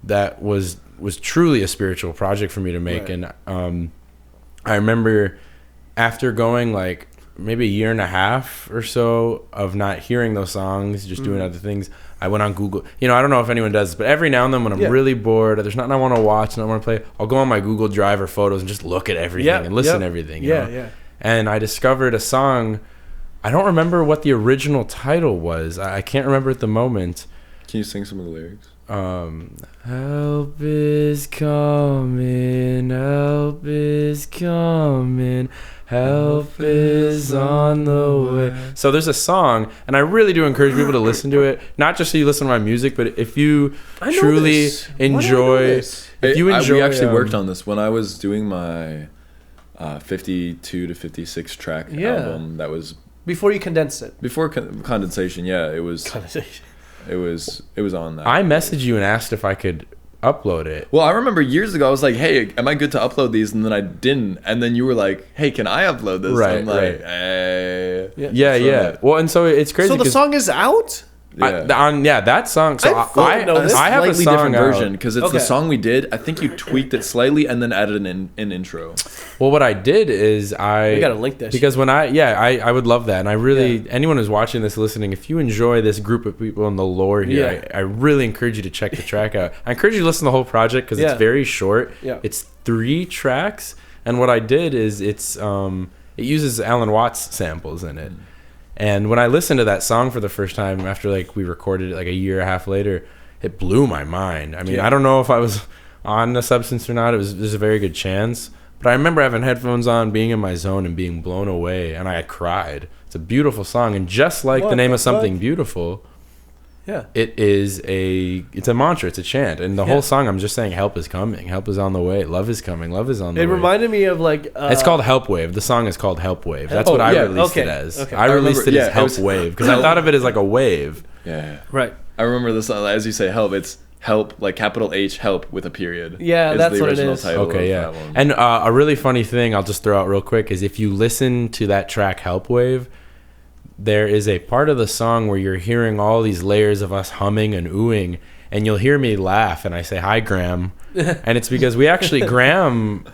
that was truly a spiritual project for me to make, and I remember after going like maybe a year and a half or so of not hearing those songs, just doing other things, I went on Google. You know, I don't know if anyone does this, but every now and then when I'm really bored, there's nothing I want to watch and I want to play, I'll go on my Google Drive or photos and just look at everything and listen to everything. You know? And I discovered a song. I don't remember what the original title was. I can't remember at the moment. Can you sing some of the lyrics? Help is coming, help is coming, help is on the way. So there's a song, and I really do encourage people to listen to it, not just so you listen to my music, but if you truly enjoy, we actually worked on this when I was doing my 52 to 56 track album. That was before you condensed it. Before condensation, it was. Condensation. It was on that. I messaged you and asked if I could upload it. Well, I remember years ago I was like, "Hey, am I good to upload these?" And then I didn't. And then you were like, "Hey, can I upload this?" Right, I'm like, right. "Hey." Yeah. Well, and so it's crazy. So the song is out? that song. So I have a slightly song different out. version because it's the song we did. I think you tweaked it slightly and then added an intro. Well, what I did is we gotta link this because when I would love that, and I really anyone who's watching this, listening, if you enjoy this group of people in the lore here, I really encourage you to check the track out. I encourage you to listen to the whole project because it's very short. It's 3 tracks, and what I did is it uses Alan Watts samples in it. And when I listened to that song for the first time after like we recorded it like a year and a half later, it blew my mind. I mean, I don't know if I was on the substance or not. There's a very good chance. But I remember having headphones on, being in my zone and being blown away, and I cried. It's a beautiful song, and just like the name of Something Beautiful, it's a mantra, it's a chant, and the whole song I'm just saying help is coming, help is on the way, love is coming, love is on the way. It reminded me of like it's called Help Wave. The song is called Help Wave. That's what I released it as. I released it as Help Wave because I thought of it as like a wave. Right. I remember this as you say help. It's help, like capital H, help with a period. Yeah, that's what it is. Okay, yeah. And a really funny thing I'll just throw out real quick is if you listen to that track Help Wave, there is a part of the song where you're hearing all these layers of us humming and oohing, and you'll hear me laugh and I say, "Hi, Graham." And it's because Graham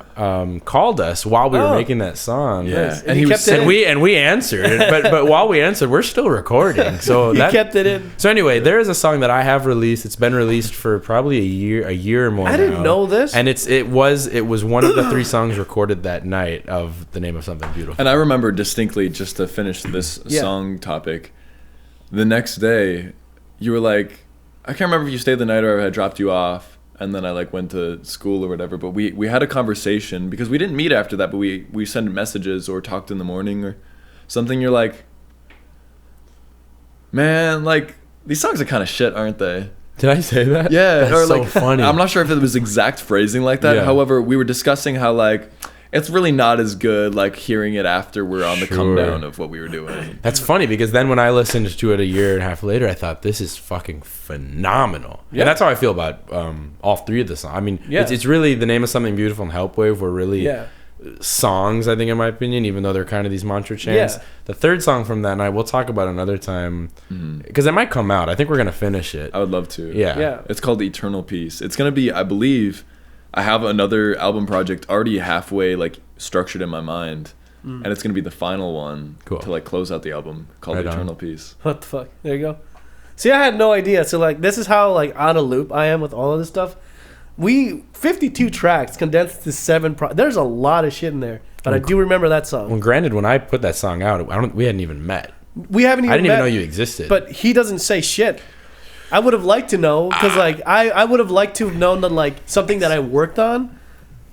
called us while we were making that song. Yeah. And we answered. But while we answered, we're still recording. So you kept it in. So anyway, there is a song that I have released. It's been released for probably a year or more. I didn't know this. And it was one of the 3 songs recorded that night of The Name of Something Beautiful. And I remember distinctly, just to finish this song topic, the next day you were like, I can't remember if you stayed the night or I had dropped you off. And then I like went to school or whatever, but we had a conversation because we didn't meet after that, but we sent messages or talked in the morning something you're like, man, like these songs are kind of shit, aren't they? Did I say that? Yeah, that's or so like funny. I'm not sure if it was exact phrasing like that. Yeah. However, we were discussing how like it's really not as good like hearing it after we're on the come down of what we were doing. That's funny because then when I listened to it a year and a half later, I thought this is fucking phenomenal. Yeah, and that's how I feel about all three of the songs. I mean, it's really The Name of Something Beautiful and Help Wave were really songs, I think, in my opinion, even though they're kind of these mantra chants. Yeah. The third song from that night, we'll talk about another time because it might come out. I think we're gonna finish it. I would love to. Yeah. It's called Eternal Peace. It's gonna be, I believe, I have another album project already halfway like structured in my mind, and it's gonna be the final one to like close out the album called Eternal Peace. What the fuck? There you go. See, I had no idea. So like, this is how like out of loop I am with all of this stuff. 52 tracks condensed to 7. There's a lot of shit in there, but I do remember that song. Well, granted, when I put that song out, we hadn't even met. We haven't even. I didn't met, even know you existed. But he doesn't say shit. I would have liked to know because like I would have liked to have known that like something that I worked on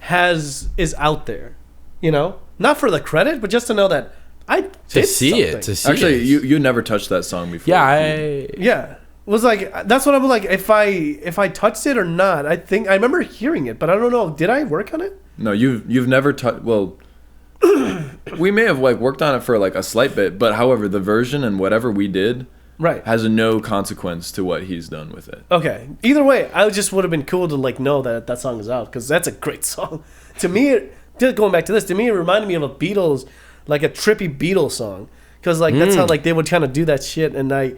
is out there, you know, not for the credit, but just to know that I did to see something. it. To see Actually, it. you never touched that song before. Yeah. It was like that's what I'm like. If I touched it or not, I think I remember hearing it, but I don't know. Did I work on it? No, you've never touched. Well, we may have like worked on it for like a slight bit, but however, the version and whatever we did has no consequence to what he's done with it. Okay. Either way, I just would have been cool to like know that song is out because that's a great song. To me, going back to this, to me it reminded me of a Beatles, like a trippy Beatles song, because like that's how like they would kind of do that shit, and I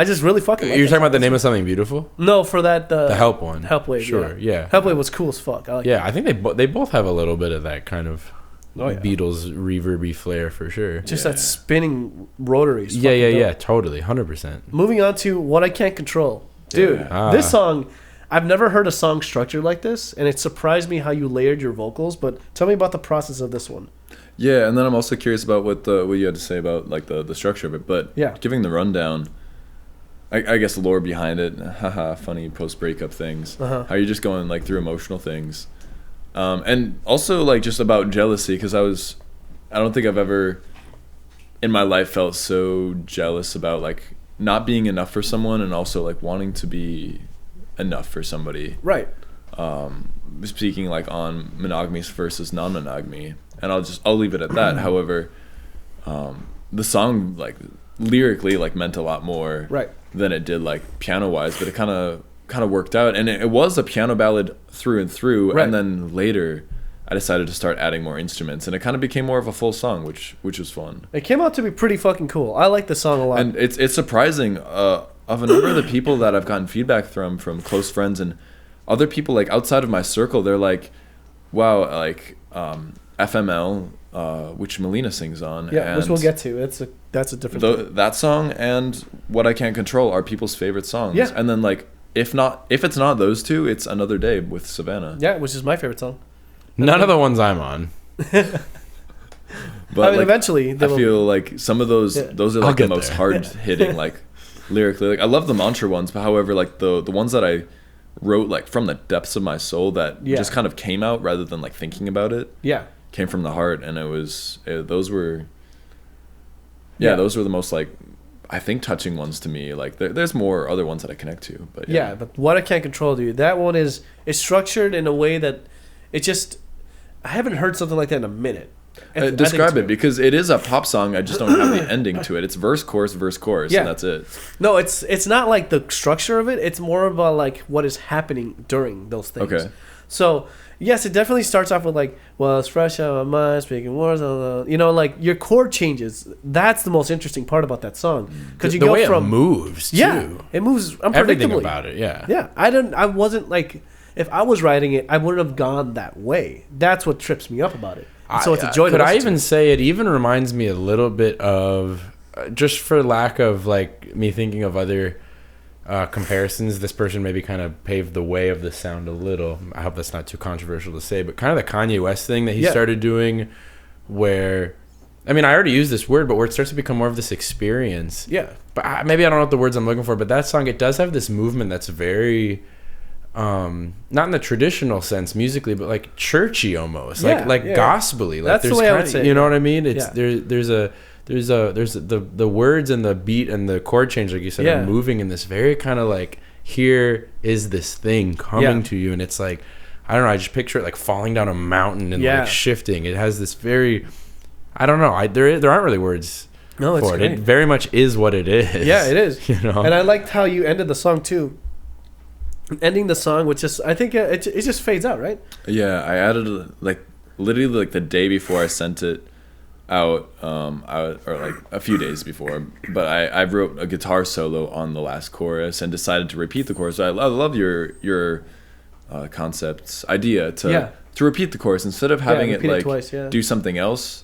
just really fucking. You're talking about The Name of Something Beautiful? No, for that the Help one. Help Wave. Sure, yeah. Help Wave was cool as fuck. I like I think they both have a little bit of that kind of Beatles reverby flair for sure. Just that spinning rotary. Yeah, totally, 100%. Moving on to What I Can't Control, dude. This song, I've never heard a song structured like this, and it surprised me how you layered your vocals. But tell me about the process of this one. Yeah, and then I'm also curious about what you had to say about like the structure of it. But giving the rundown. I guess the lore behind it, haha, funny post-breakup things. How you're just going like through emotional things, and also like just about jealousy because I don't think I've ever in my life felt so jealous about like not being enough for someone and also like wanting to be enough for somebody. Right. Speaking like on monogamy versus non-monogamy, and I'll leave it at that. However, the song like lyrically like meant a lot more than it did like piano wise, but it kind of worked out, and it was a piano ballad through and through. And then later I decided to start adding more instruments, and it kind of became more of a full song, which was fun. It came out to be pretty fucking cool. I like the song a lot, and it's surprising of a number of the people that I've gotten feedback from close friends and other people like outside of my circle. They're like, wow, like FML, which Melina sings on. Yeah, which we'll get to. That's a different. That song and What I Can't Control are people's favorite songs. Yeah. And then like if it's not those two, it's Another Day with Savannah. Yeah, which is my favorite song. None of the ones I'm on. But I mean, eventually, I feel like some of those are like the most hard hitting, like lyrically. Like I love the mantra ones, but however, like the ones that I wrote like from the depths of my soul that just kind of came out rather than like thinking about it. Yeah, came from the heart, and those were the most like I think touching ones to me. Like there's more other ones that I connect to, but but What I Can't Control, dude, that one is structured in a way that it just I haven't heard something like that in a minute. Describe it, because it is a pop song. I just don't have the ending to it. It's verse, chorus, and that's it. No, it's not like the structure of it. It's more about like what is happening during those things. Okay. So yes, it definitely starts off with like, well, it's fresh out my mind, speaking words, you know, like your chord changes. That's the most interesting part about that song, because you the go way from it moves too. Yeah, it moves unpredictably. Everything about it, yeah. Yeah, I wasn't like, if I was writing it, I wouldn't have gone that way. That's what trips me up about it. So it's a joy to listen to. Could I even say it even reminds me a little bit of, just for lack of like me thinking of other comparisons, this person maybe kind of paved the way of the sound a little. I hope that's not too controversial to say, but kind of the Kanye West thing that he started doing, where, I mean, I already used this word, but where it starts to become more of this experience. Yeah. But maybe I don't know what the words I'm looking for, but that song, it does have this movement that's very not in the traditional sense musically, but like churchy almost, Yeah, like yeah. gospelly. Like That's the there's way I would kinda- say it, You know yeah. what I mean? It's Yeah. there's the words and the beat and the chord change, like you said, Yeah. are moving in this very kind of like, here is this thing coming Yeah. to you, and it's like, I don't know, I just picture it like falling down a mountain and Yeah. like shifting. It has this very, I don't know, there aren't really words No, it's for it. great. It very much is what it is. Yeah, it is. You know, And I liked how you ended the song too. Ending the song, which is, I think it just fades out, right? Yeah, I added like literally like the day before I sent it out, or like a few days before. But I wrote a guitar solo on the last chorus and decided to repeat the chorus. I love your concepts idea to repeat the chorus instead of having it repeat it like twice, yeah. do something else.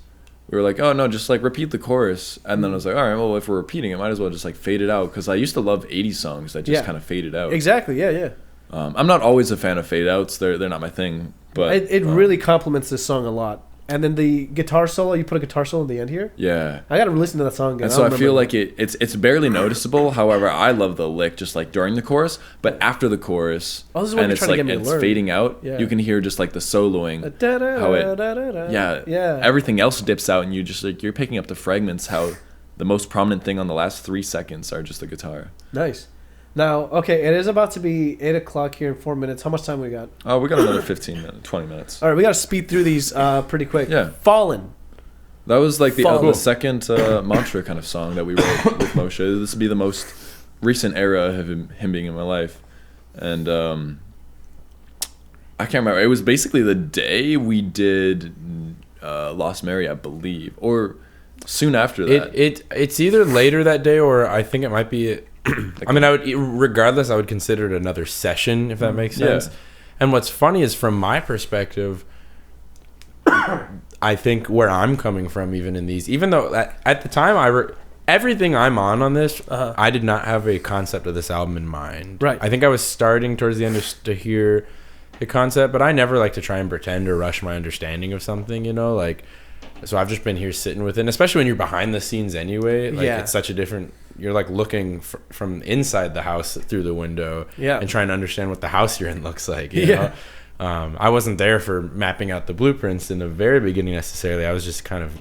We were like, oh no, just like repeat the chorus, and then I was like, all right, well if we're repeating it, might as well just like fade it out, because I used to love 80s songs that just Yeah. kind of faded out. Exactly. Yeah. I'm not always a fan of fade outs; they're not my thing. But It really complements this song a lot. And then the guitar solo, you put a guitar solo in the end here. yeah. I gotta listen to that song again. And so I don't feel remember. like it's barely noticeable. However, I love the lick just like during the chorus, but after the chorus, Oh, this is what and you're it's trying to like get me to it's learn. fading out. Yeah. You can hear just like the soloing, how it, yeah. everything else dips out, and you just like you're picking up the fragments. How the most prominent thing on the last 3 seconds are just the guitar. Nice. Now, okay, it is about to be 8 o'clock here in 4 minutes. How much time we got? Oh, we got another 15 minutes, 20 minutes. All right, we gotta speed through these pretty quick. Yeah. Fallen. That was like the Cool. second mantra kind of song that we wrote with Moshe. This would be the most recent era of him being in my life. And I can't remember. It was basically the day we did Lost Mary, I believe. Or soon after that. It's either later that day, or I think it might be. I mean, regardless, I would consider it another session, if that makes sense. Yeah. And what's funny is, from my perspective, I think where I'm coming from, even in these, even though at the time everything I'm on this, I did not have a concept of this album in mind. Right. I think I was starting towards the end to hear the concept, but I never like to try and pretend or rush my understanding of something, you know, like. So I've just been here sitting with it, and especially when you're behind the scenes anyway. Like, it's such a different. You're like looking from inside the house through the window, and trying to understand what the house you're in looks like. You know? I wasn't there for mapping out the blueprints in the very beginning necessarily. I was just kind of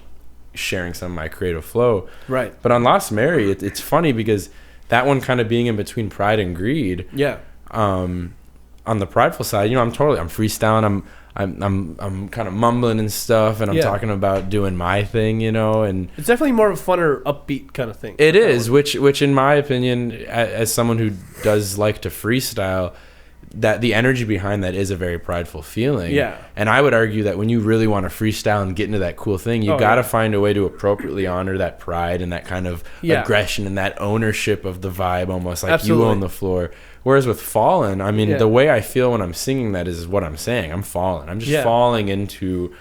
sharing some of my creative flow. Right. But on Lost Mary, it's funny because that one kind of being in between Pride and Greed. Yeah. On the prideful side, you know, I'm freestyling. I'm kind of mumbling and stuff, and I'm talking about doing my thing, you know, and It's definitely more of a funner, upbeat kind of thing. it is, which in my opinion, as someone who does like to freestyle, that the energy behind that is a very prideful feeling. Yeah. And I would argue that when you really want to freestyle and get into that cool thing, you got to find a way to appropriately honor that pride and that kind of aggression and that ownership of the vibe, almost like you own the floor. Whereas with Fallen, I mean, the way I feel when I'm singing that is what I'm saying. I'm falling. I'm just falling into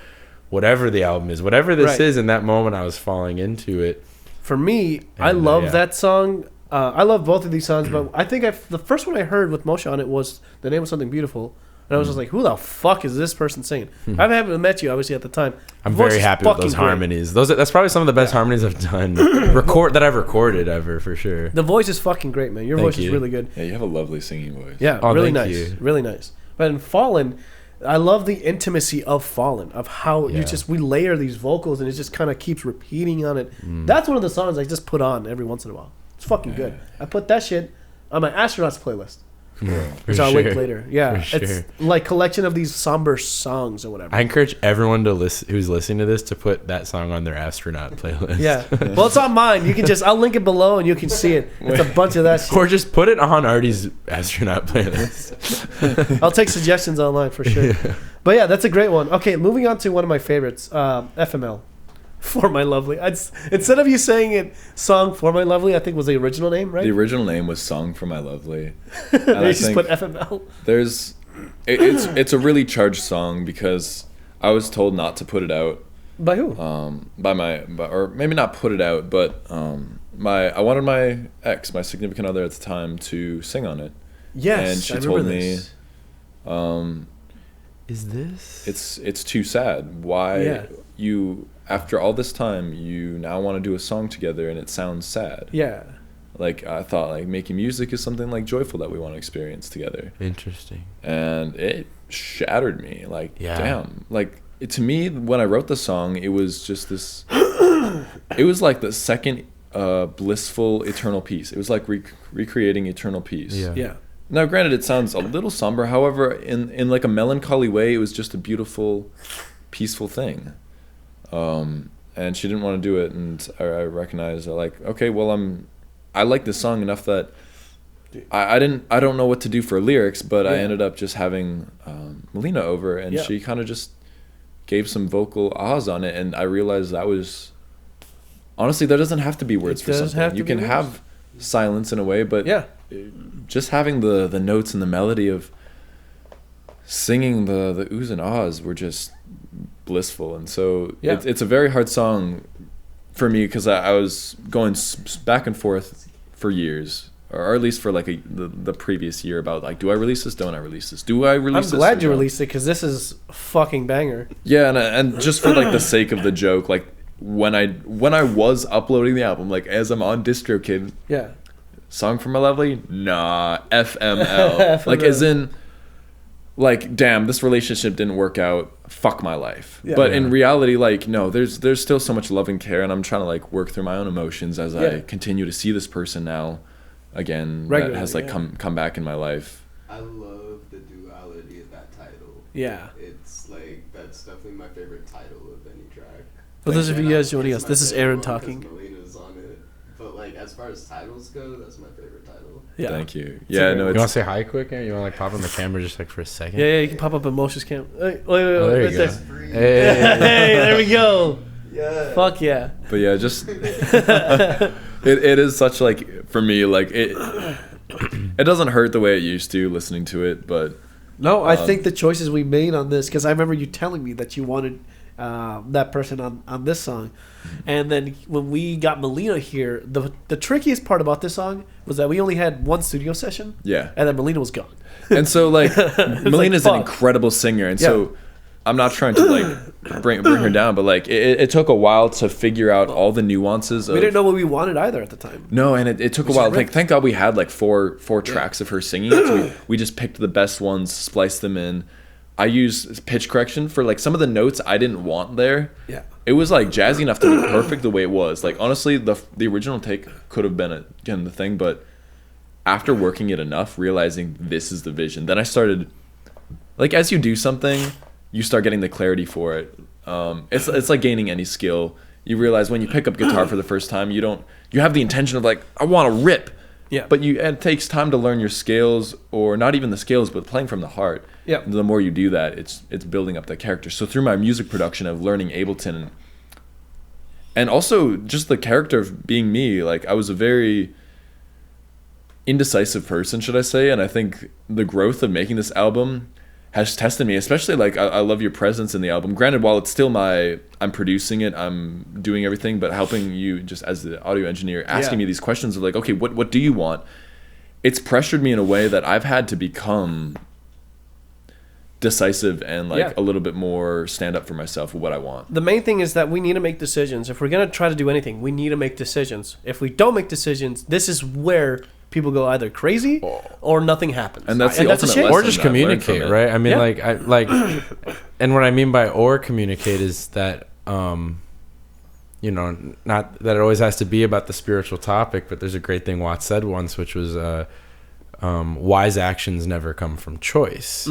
whatever the album is. Whatever this is, in that moment, I was falling into it. For me, I love that song. I love both of these songs, but I think the first one I heard with Moshe on it was The Name of Something Beautiful. And I was just like, who the fuck is this person singing? I haven't met you, obviously, at the time. I'm The voice very is happy with fucking those great. harmonies. That's probably some of the best harmonies I've done that I've recorded ever, for sure. The voice is fucking great, man. Your Thank voice is you. really good. Yeah, you have a lovely singing voice. Yeah, Oh, really thank nice. you. Really nice. But in Fallen, I love the intimacy of Fallen, of how we layer these vocals and it just kind of keeps repeating on it. That's one of the songs I just put on every once in a while. It's fucking good. I put that shit on my Astronauts playlist, which I'll link later. Yeah, For it's sure. like collection of these somber songs or whatever. I encourage everyone who's listening to this to put that song on their astronaut playlist. Yeah, well, it's on mine. You can I'll link it below and you can see it. It's a bunch of that shit. Or just put it on Arty's astronaut playlist. I'll take suggestions online for sure. But yeah, that's a great one. Okay, moving on to one of my favorites, FML. For My Lovely. Instead of you saying it, Song For My Lovely, I think was the original name, right? The original name was Song For My Lovely. They And I just think put FML. it's a really charged song because I was told not to put it out By who? or maybe not put it out, but I wanted my ex, my significant other at the time, to sing on it. Yes, and she I remember told this. me, Is this? it's too sad. Why you, after all this time, you now want to do a song together and it sounds sad. Yeah. Like I thought like making music is something like joyful that we want to experience together. Interesting. And it shattered me. Like Yeah. damn. Like to me, when I wrote the song, it was just this. It was like the second blissful eternal peace. It was like recreating eternal peace. Yeah. Yeah. Now, granted, it sounds a little somber. However, in like a melancholy way, it was just a beautiful, peaceful thing. And she didn't want to do it, and I recognized like, okay, well, I like this song enough that I don't know what to do for lyrics, but I ended up just having Melina over, and she kind of just gave some vocal ahs on it, and I realized that was honestly, there doesn't have to be words for something. You can have silence in a way, but just having the notes and the melody of singing the oohs and ahs were just blissful. And so it's a very hard song for me because I was going back and forth for years, or at least for like the previous year, about like, do I release this? Don't I release this? Do I release this? I'm glad you released it because this is a fucking banger. Yeah, and just for like the sake of the joke, like when I was uploading the album, like as I'm on DistroKid, song for my lovely, nah, FML. Like as in, like, damn, this relationship didn't work out, fuck my life. But in reality, like, no, there's still so much love and care, and I'm trying to like work through my own emotions as I continue to see this person now again that has like come back in my life. I love the duality of that title. Yeah. It's like, that's definitely my favorite title of any track. For those of you guys joining us, this is Aaron talking. Melina's on it. But like, as far as titles go, that's my favorite title. Yeah. Thank you. Yeah, no, you want to say hi quick? Aaron? You want to like pop on the camera just like for a second? Yeah, you can pop up a Moshe's cam. Wait, there you go. Hey, Hey. there we go. Yeah. Fuck yeah. But yeah, just it is such like, for me, like it doesn't hurt the way it used to listening to it, but no, I think the choices we made on this, because I remember you telling me that you wanted that person on this song, and then when we got Melina here, the trickiest part about this song was that we only had one studio session, and then Melina was gone. And so like Melina's like, an incredible singer, and so I'm not trying to like bring her down, but like it took a while to figure out all the nuances. We didn't know what we wanted either at the time. No, and it took a while. Like, thank God we had like four tracks of her singing. So we just picked the best ones, spliced them in. I used pitch correction for like some of the notes I didn't want there. Yeah. It was like jazzy enough to be perfect the way it was. Like honestly, the original take could have been again the thing, but after working it enough, realizing this is the vision, then I started, like, as you do something, you start getting the clarity for it. It's like gaining any skill. You realize when you pick up guitar for the first time, you have the intention of like, I want to rip. Yeah. But it takes time to learn your scales, or not even the scales, but playing from the heart. Yeah. The more you do that, it's building up that character. So through my music production of learning Ableton, and also just the character of being me, like I was a very indecisive person, should I say? And I think the growth of making this album has tested me, especially like I love your presence in the album. Granted, while it's still I'm producing it, I'm doing everything, but helping you just as the audio engineer, asking me these questions of like, okay, what do you want? It's pressured me in a way that I've had to become decisive and like a little bit more stand up for myself with what I want. The main thing is that we need to make decisions. If we're going to try to do anything, we need to make decisions. If we don't make decisions, this is where people go either crazy or nothing happens. And that's the ultimate a shame. lesson Or just communicate, right? I mean, and what I mean by or communicate is that, you know, not that it always has to be about the spiritual topic, but there's a great thing Watts said once, which was, wise actions never come from choice.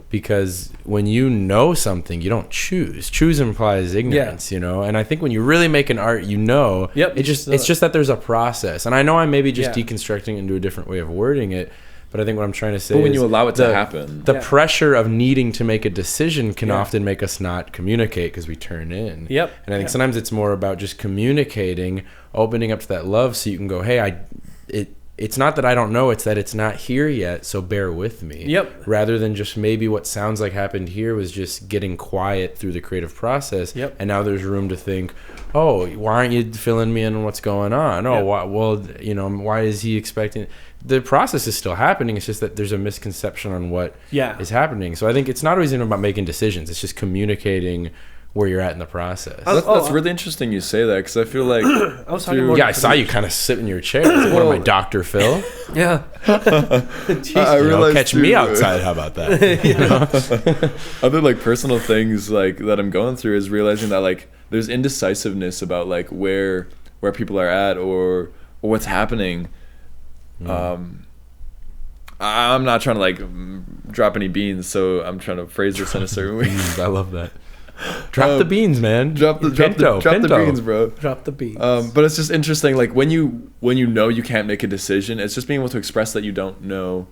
Because when you know something, you don't choose. Choose implies ignorance, you know? And I think when you really make an art, you know, it's just that there's a process. And I know I may be just deconstructing into a different way of wording it, but I think what I'm trying to say is when you allow it to happen, the pressure of needing to make a decision can often make us not communicate because we turn in. Yep. And I think sometimes it's more about just communicating, opening up to that love so you can go, hey, it's not that I don't know, it's that it's not here yet, so bear with me. Yep. Rather than just maybe what sounds like happened here was just getting quiet through the creative process. Yep. And now there's room to think, oh, why aren't you filling me in on what's going on? Oh, why is he expecting... The process is still happening. It's just that there's a misconception on what is happening. So I think it's not always even about making decisions. It's just communicating where you're at in the process. That's really interesting you say that, because I feel like I was talking more. Yeah, I saw you kind of sit in your chair. Like, what am I, Dr. Phil? Yeah. I realized catch too, me outside. How about that? other like personal things like that I'm going through is realizing that like there's indecisiveness about like where people are at or what's happening. I'm not trying to like drop any beans, so I'm trying to phrase this in a certain way. I love that. Drop the beans, man. Drop the beans, bro. Drop the beans. But it's just interesting, like when you know you can't make a decision, it's just being able to express that you don't know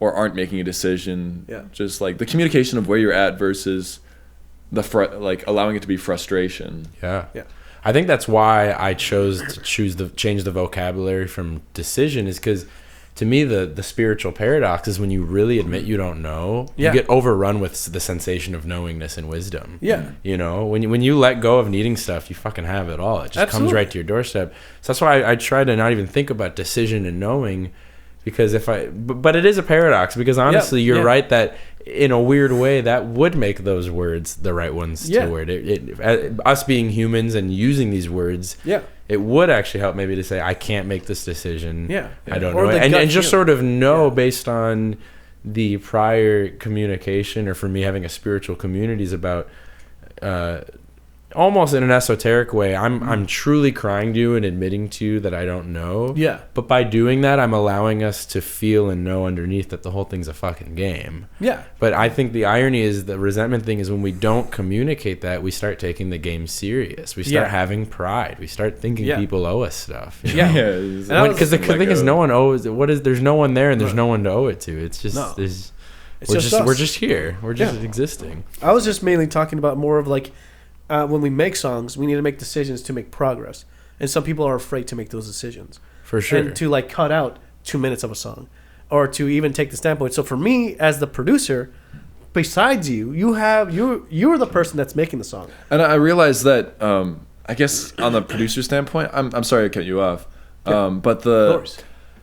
or aren't making a decision. Yeah. Just like the communication of where you're at versus the like allowing it to be frustration. Yeah. Yeah. I think that's why I chose to change the vocabulary from decision, is because to me the spiritual paradox is when you really admit you don't know, you get overrun with the sensation of knowingness and wisdom. Yeah. You know, when you let go of needing stuff, you fucking have it all. It just comes right to your doorstep. So that's why I try to not even think about decision and knowing, because but it is a paradox, because honestly you're right that in a weird way that would make those words the right ones to word. Us being humans and using these words, it would actually help maybe to say, I can't make this decision. I don't know. And just sort of know based on the prior communication, or for me having a spiritual community, is about almost in an esoteric way, I'm truly crying to you and admitting to you that I don't know. Yeah. But by doing that, I'm allowing us to feel and know underneath that the whole thing's a fucking game. Yeah. But I think the irony is, the resentment thing is, when we don't communicate that, we start taking the game serious. We start having pride. We start thinking people owe us stuff. You know? Because the thing is, no one owes. There's no one there, and there's no one to owe it to. It's just we're just here. We're just existing. I was just mainly talking about more of like, when we make songs, we need to make decisions to make progress, and some people are afraid to make those decisions. For sure. And to like cut out 2 minutes of a song, or to even take the standpoint. So for me, as the producer, besides you're the person that's making the song. And I realized that I guess on the producer standpoint, I'm sorry I cut you off, but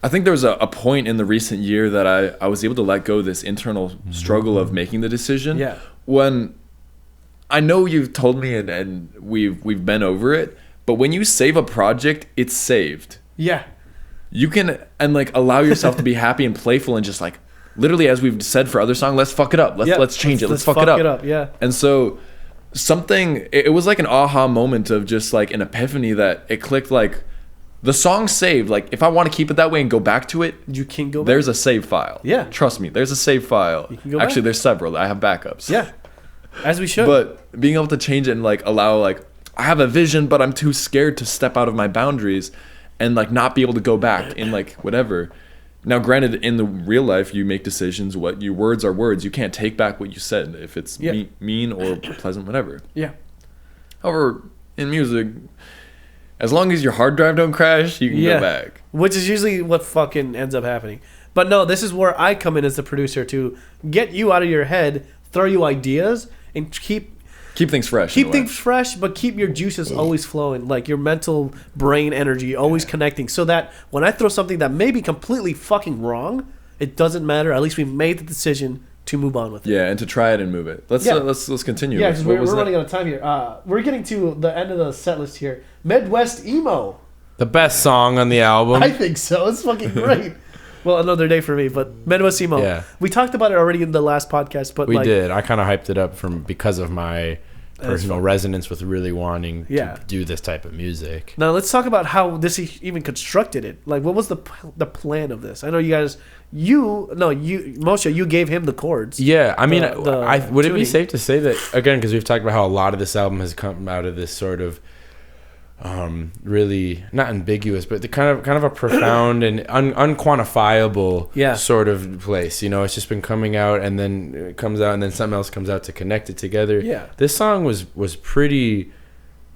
I think there was a point in the recent year that I was able to let go of this internal struggle of making the decision. Yeah. When I know you've told me and we've been over it, but when you save a project, it's saved. Yeah. You can like allow yourself to be happy and playful and just like literally, as we've said for other songs, let's fuck it up. Let's change it. Let's fuck it up. Yeah. And so it was like an aha moment of just like an epiphany that it clicked, like the song's saved. Like if I want to keep it that way and go back to it, you can go back. There's a save file. Yeah. Trust me, there's a save file. You can go Actually, back. There's several. I have backups. Yeah. As we should. But being able to change it and like allow, like, I have a vision, but I'm too scared to step out of my boundaries and like not be able to go back in like whatever. Now, granted, in the real life, you make decisions. What your words are words. You can't take back what you said if it's mean or pleasant, whatever. Yeah. However, in music, as long as your hard drive don't crash, you can go back. Which is usually what fucking ends up happening. But no, this is where I come in as the producer to get you out of your head, throw you ideas, and keep things fresh. Keep things fresh, but keep your juices always flowing, like your mental brain energy always connecting, so that when I throw something that may be completely fucking wrong, it doesn't matter. At least we made the decision to move on with it. Yeah, and to try it and move it. Let's continue. Yeah, because we're running out of time here. We're getting to the end of the set list here. Midwest Emo. The best song on the album. I think so. It's fucking great. Well, another day for me, but Midwest Emo. Yeah. We talked about it already in the last podcast, but we did. I kind of hyped it up because of my personal resonance with really wanting to do this type of music. Now let's talk about how this even constructed it. Like, what was the plan of this? I know you guys, Moshe, you gave him the chords. Yeah, I mean, would it be safe to say that, again, because we've talked about how a lot of this album has come out of this sort of really not ambiguous, but the kind of a profound and unquantifiable sort of place. You know, it's just been coming out, and then it comes out, and then something else comes out to connect it together. Yeah, this song was pretty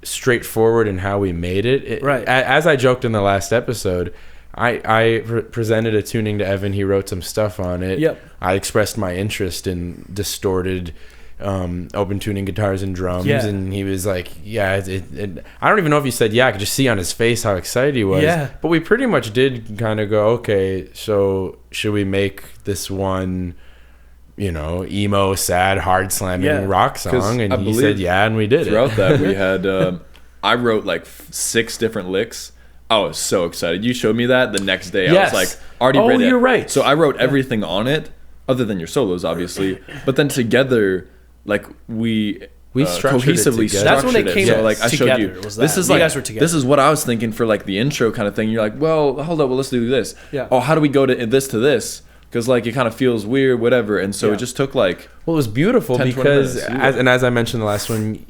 straightforward in how we made it. Right. As I joked in the last episode, I presented a tuning to Evan. He wrote some stuff on it. Yep. I expressed my interest in distorted open tuning guitars and drums, and he was like, I don't even know if he said I could just see on his face how excited he was. But we pretty much did kind of go, okay, so should we make this one emo, sad, hard slamming rock song, and he said yeah, and we did throughout it. that we had I wrote like 6 different licks. I was so excited. You showed me that the next day. I was like, already read it. You're right. So I wrote everything on it, other than your solos, obviously. But then together, like we cohesively structured That's when they came So like I showed you. This is you like guys were together. this is what I was thinking for like the intro kind of thing. You're like, well, hold up, well let's do this. Yeah. Oh, how do we go to this to this? Because like it kind of feels weird, whatever. And so it just took like. Well, it was beautiful 10, 20 because, minutes. as I mentioned the last one,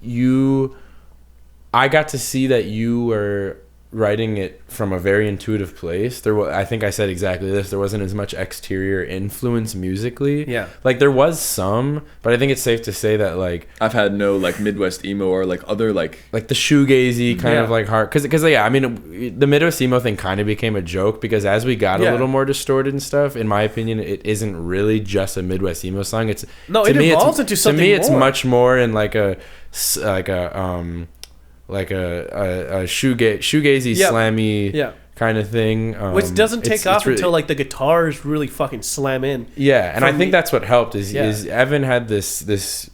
I got to see that you were writing it from a very intuitive place. I think I said exactly this. There wasn't as much exterior influence musically. Yeah. Like there was some, but I think it's safe to say that like I've had no like Midwest emo or like other like the shoegazy kind of like hard because I mean the Midwest emo thing kind of became a joke because as we got a little more distorted and stuff, in my opinion, it isn't really just a Midwest emo song. It evolves into something more. To me, it's much more in like a shoegazy slammy kind of thing, which doesn't take off until like the guitars really fucking slam in. And I think that's what helped is Evan had this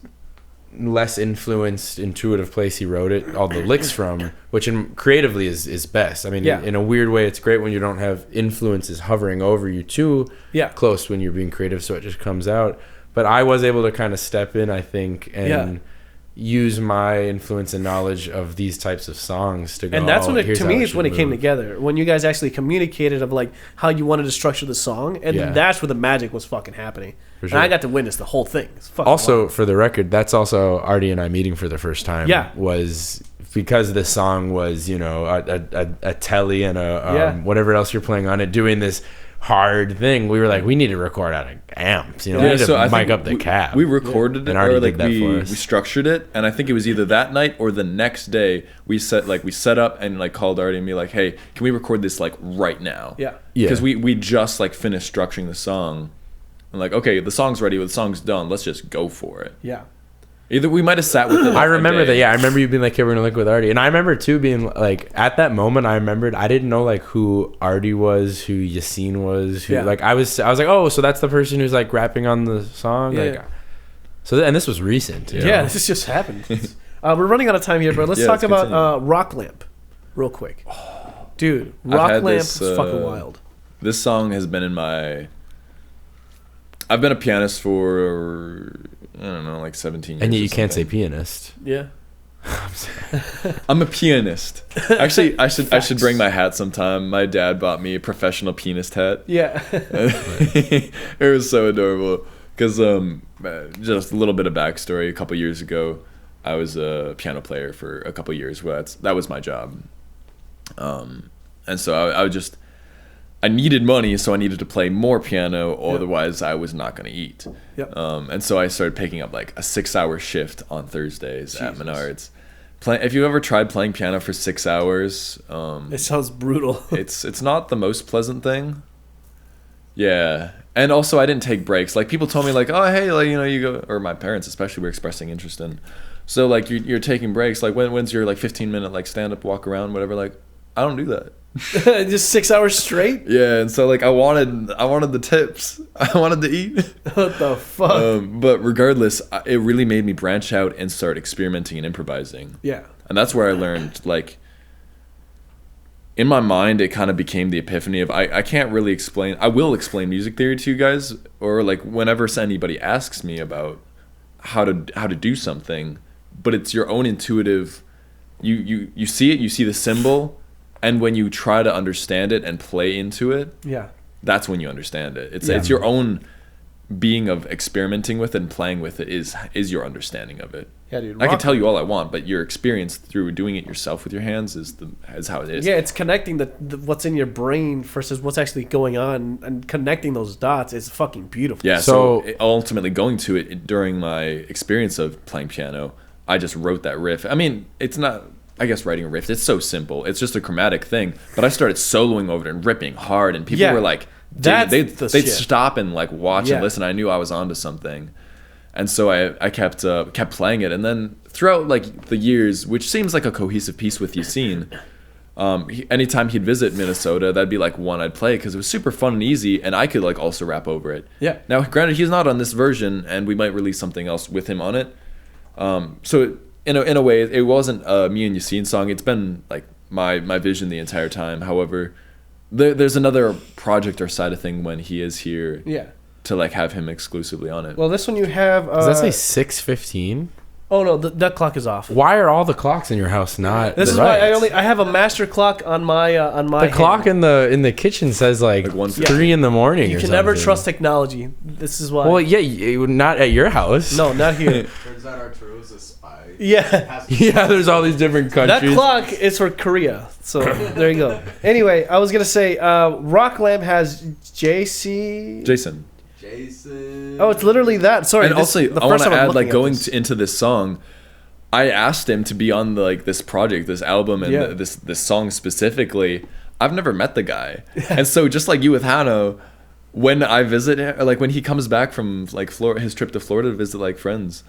less influenced intuitive place he wrote it all the licks from, which creatively is best. I mean, in a weird way it's great when you don't have influences hovering over you too close when you're being creative, so it just comes out. But I was able to kind of step in, I think, and use my influence and knowledge of these types of songs to go. And that's when it came together. When you guys actually communicated of like how you wanted to structure the song, and that's where the magic was fucking happening. And I got to witness the whole thing. Also, for the record, that's also Arty and I meeting for the first time. Was because the song was a telly and a whatever else you're playing on it, doing this hard thing. We were like, we need to record out of amps. We need to mic up the cab. We recorded it, and Arty or like did that for us. We structured it, and I think it was either that night or the next day. We set up and like called Arty and be like, hey, can we record this like right now? Because we just like finished structuring the song, and like, okay, the song's ready, the song's done. Let's just go for it. Either we might have sat with it. I remember that. I remember you being like, "Okay, we're gonna look with Arty," and I remember too being like, at that moment, I remembered I didn't know like who Arty was, who Yassine was, like I was like, oh, so that's the person who's like rapping on the song, and this was recent. This just happened. We're running out of time here, but let's talk about Rock Lamp, real quick, dude. Rock Lamp is fucking wild. This song has been in my. I've been a pianist for. I don't know, like 17 years. And yet you can't say pianist. I'm a pianist. Actually, I should bring my hat sometime. My dad bought me a professional pianist hat. It was so adorable. Because just a little bit of backstory. A couple years ago, I was a piano player for a couple years. That was my job. And so I needed money, so I needed to play more piano, otherwise I was not going to eat. And so I started picking up like a 6-hour shift on Thursdays at Menards. If you ever tried playing piano for 6 hours, it sounds brutal. it's not the most pleasant thing. And also I didn't take breaks. Like people told me like, oh hey, like you go, or my parents especially were expressing interest in. So like you're taking breaks. Like when's your like 15-minute like stand up, walk around, whatever. Like I don't do that. Just 6 hours straight. And so like I wanted the tips. I wanted to eat. What the fuck? But regardless, it really made me branch out and start experimenting and improvising. And that's where I learned, like, in my mind, it kind of became the epiphany of I can't really explain. I will explain music theory to you guys, or like whenever anybody asks me about how to do something, but it's your own intuitive. You see it, you see the symbol. And when you try to understand it and play into it, that's when you understand it. It's your own being of experimenting with it and playing with it is your understanding of it. Dude. I can tell you all I want, but your experience through doing it yourself with your hands is how it is. It's connecting the what's in your brain versus what's actually going on, and connecting those dots is fucking beautiful. So ultimately going to it during my experience of playing piano, I just wrote that riff. I mean, it's not. I guess writing a riff, it's so simple. It's just a chromatic thing. But I started soloing over it and ripping hard, and people were like, they'd stop and like watch and listen. I knew I was onto something. And so I kept playing it. And then throughout like the years, which seems like a cohesive piece with Yassine, anytime he'd visit Minnesota, that'd be like one I'd play because it was super fun and easy, and I could like also rap over it. Yeah. Now, granted, he's not on this version, and we might release something else with him on it. So in a way, it wasn't a me and Yassine song. It's been like my vision the entire time. However, there's another project or side of thing when he is here. Yeah. To like have him exclusively on it. Well, this one you have. Does that say 6:15? Oh no, that clock is off. Why are all the clocks in your house not? This is right? why I have a master clock on my The clock in the kitchen says like 3 in the morning. You or can never something. trust technology. This is why. Well, yeah, not at your house. No, not here. Turns out Arturo's a spy. Yeah. Yeah, there's all these different countries. That clock is for Korea. So there you go. Anyway, I was gonna say, Rock Lamb has Jason. Jason. Oh, it's literally that. Sorry. And also, I want to add, like, going into this song, I asked him to be on like this project, this album, and this song specifically. I've never met the guy, and so just like you with Hano, when I visit him, like when he comes back from like his trip to Florida to visit like friends.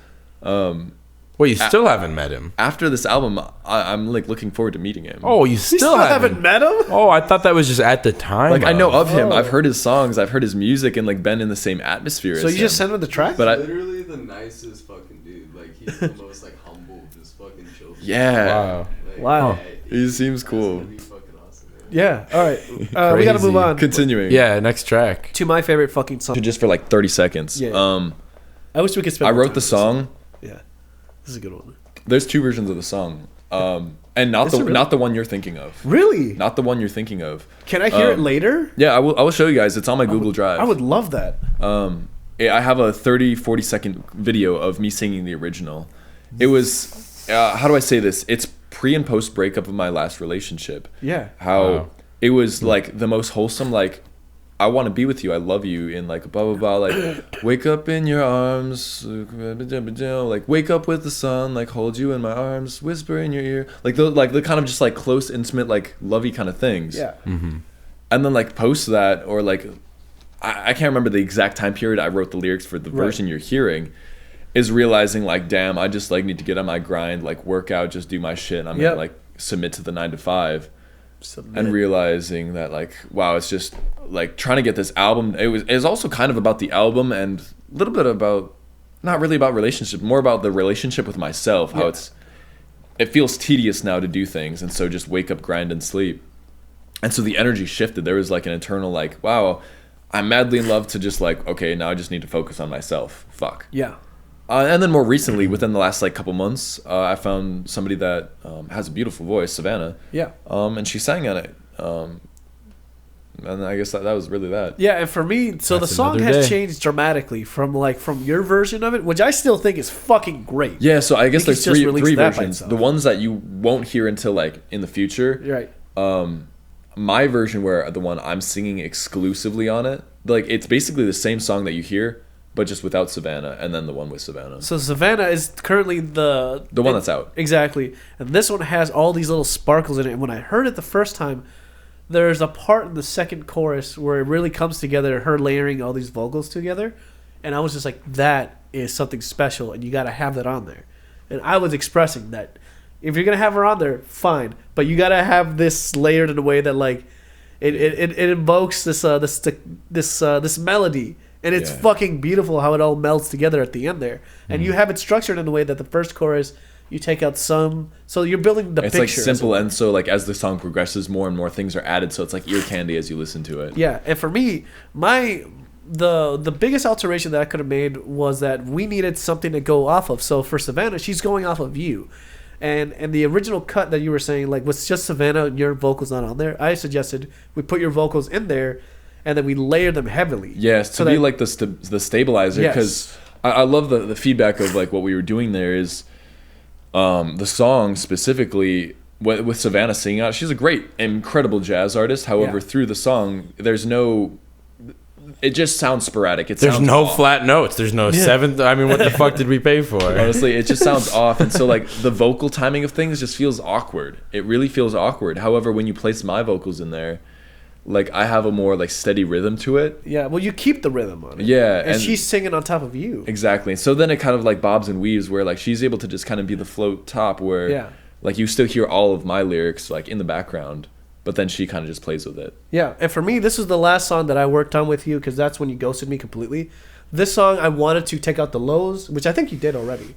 Well, you still haven't met him. After this album, I'm like looking forward to meeting him. Oh, you still haven't met him? Oh, I thought that was just at the time. Like I know of him. I've heard his songs. I've heard his music, and like been in the same atmosphere. So as you him. just sent him the track? But literally the nicest fucking dude. Like he's the most like humble, just fucking chill. Yeah. Wow. Like, Wow. He seems cool. That's gonna be fucking awesome, man. Yeah. All right. We got to move on. Continuing. Yeah, next track. To my favorite fucking song. Just for like 30 seconds. Yeah. I wish we could spend. I more wrote time the on song. this. Yeah. This is a good one. There's 2 versions of the song. And not Is there really? not the one you're thinking of. Really? Not the one you're thinking of. Can I hear it later? Yeah, I will show you guys. It's on my Google Drive. I would love that. I have a 40 second video of me singing the original. It was how do I say this? It's pre and post breakup of my last relationship. Yeah. How it was like the most wholesome, like I want to be with you, I love you, in like blah blah blah, like wake up in your arms, like wake up with the sun, like hold you in my arms, whisper in your ear, like the kind of just like close, intimate, like lovey kind of things. Yeah. And then like post that, or like I can't remember the exact time period I wrote the lyrics for the version you're hearing, is realizing like damn, I just like need to get on my grind, like work out, just do my shit, and I'm gonna like submit to the 9 to 5. And realizing that like wow, it's just like trying to get this album. It was also kind of about the album and a little bit about, not really about relationship, more about the relationship with myself. How it feels tedious now to do things, and so just wake up, grind, and sleep. And so the energy shifted. There was like an internal like wow, I'm madly in love, to just like okay, now I just need to focus on myself. Fuck. Yeah. And then more recently, within the last like couple months, I found somebody that has a beautiful voice, Savannah. Yeah. And she sang on it. And I guess that was really that. Yeah, and for me, so That's the song another has day. changed dramatically from your version of it, which I still think is fucking great. Yeah, so I guess think there's he's just three released that by versions. itself. The ones that you won't hear until like in the future. Right. My version, where the one I'm singing exclusively on it, like it's basically the same song that you hear, but just without Savannah, and then the one with Savannah. So Savannah is currently the one that's out. Exactly. And this one has all these little sparkles in it. And when I heard it the first time, there's a part in the second chorus where it really comes together, her layering all these vocals together. And I was just like, that is something special, and you got to have that on there. And I was expressing that if you're going to have her on there, fine. But you got to have this layered in a way that like it invokes this melody. And it's fucking beautiful how it all melds together at the end there. And you have it structured in a way that the first chorus, you take out some, so you're building the picture. It's like simple, and so like as the song progresses, more and more things are added, so it's like ear candy as you listen to it. Yeah, and for me, the biggest alteration that I could have made was that we needed something to go off of. So for Savannah, she's going off of you. And the original cut that you were saying, like, was just Savannah and your vocals not on there. I suggested we put your vocals in there, and then we layer them heavily. Yes, to be like the stabilizer, because I love the feedback of like what we were doing there is the song specifically with Savannah singing out. She's a great, incredible jazz artist. However, through the song, there's no. It just sounds sporadic. There's no flat notes. There's no seventh. I mean, what the fuck did we pay for? Honestly, it just sounds off. And so, like, the vocal timing of things just feels awkward. It really feels awkward. However, when you place my vocals in there, like, I have a more, like, steady rhythm to it. Yeah, well, you keep the rhythm on it. Yeah. And she's singing on top of you. Exactly. So then it kind of, like, bobs and weaves where, like, she's able to just kind of be the float top where like you still hear all of my lyrics like in the background, but then she kind of just plays with it. Yeah, and for me, this is the last song that I worked on with you because that's when you ghosted me completely. This song, I wanted to take out the lows, which I think you did already.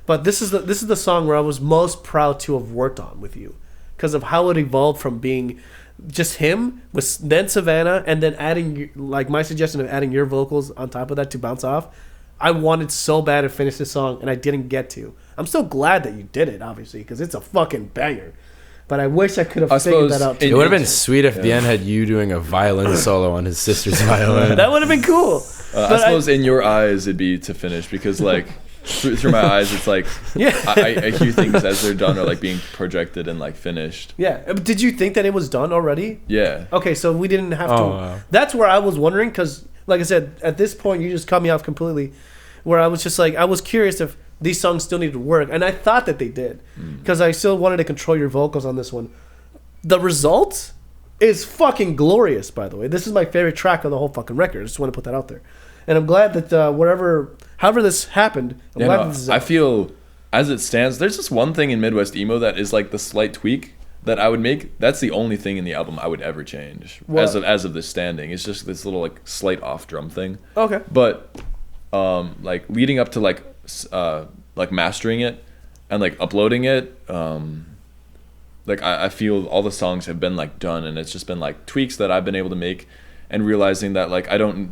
But this is the song where I was most proud to have worked on with you because of how it evolved from being just him with then Savannah and then adding like my suggestion of adding your vocals on top of that to bounce off. I wanted so bad to finish this song and I didn't get to. I'm so glad that you did it, obviously, because it's a fucking banger. But I wish I could have figured that out too. It would have been sweet if the end had you doing a violin solo on his sister's violin. That would have been cool. I suppose in your eyes it'd be to finish because like through my eyes it's like I hear things as they're done or like being projected and like finished. Yeah. Did you think that it was done already? Yeah. Okay, so we didn't have to. Wow. That's where I was wondering because, like I said, at this point you just cut me off completely. Where I was just like, I was curious if these songs still needed work, and I thought that they did because I still wanted to control your vocals on this one. The result is fucking glorious, by the way. This is my favorite track of the whole fucking record. I just want to put that out there. And I'm glad that however this happened, I'm glad that this is I out. feel, as it stands, there's just one thing in Midwest Emo that is like the slight tweak that I would make. That's the only thing in the album I would ever change. What? As of this standing. It's just this little like slight off drum thing. Okay. But like leading up to like mastering it and like uploading it, like I feel all the songs have been like done and it's just been like tweaks that I've been able to make and realizing that like I don't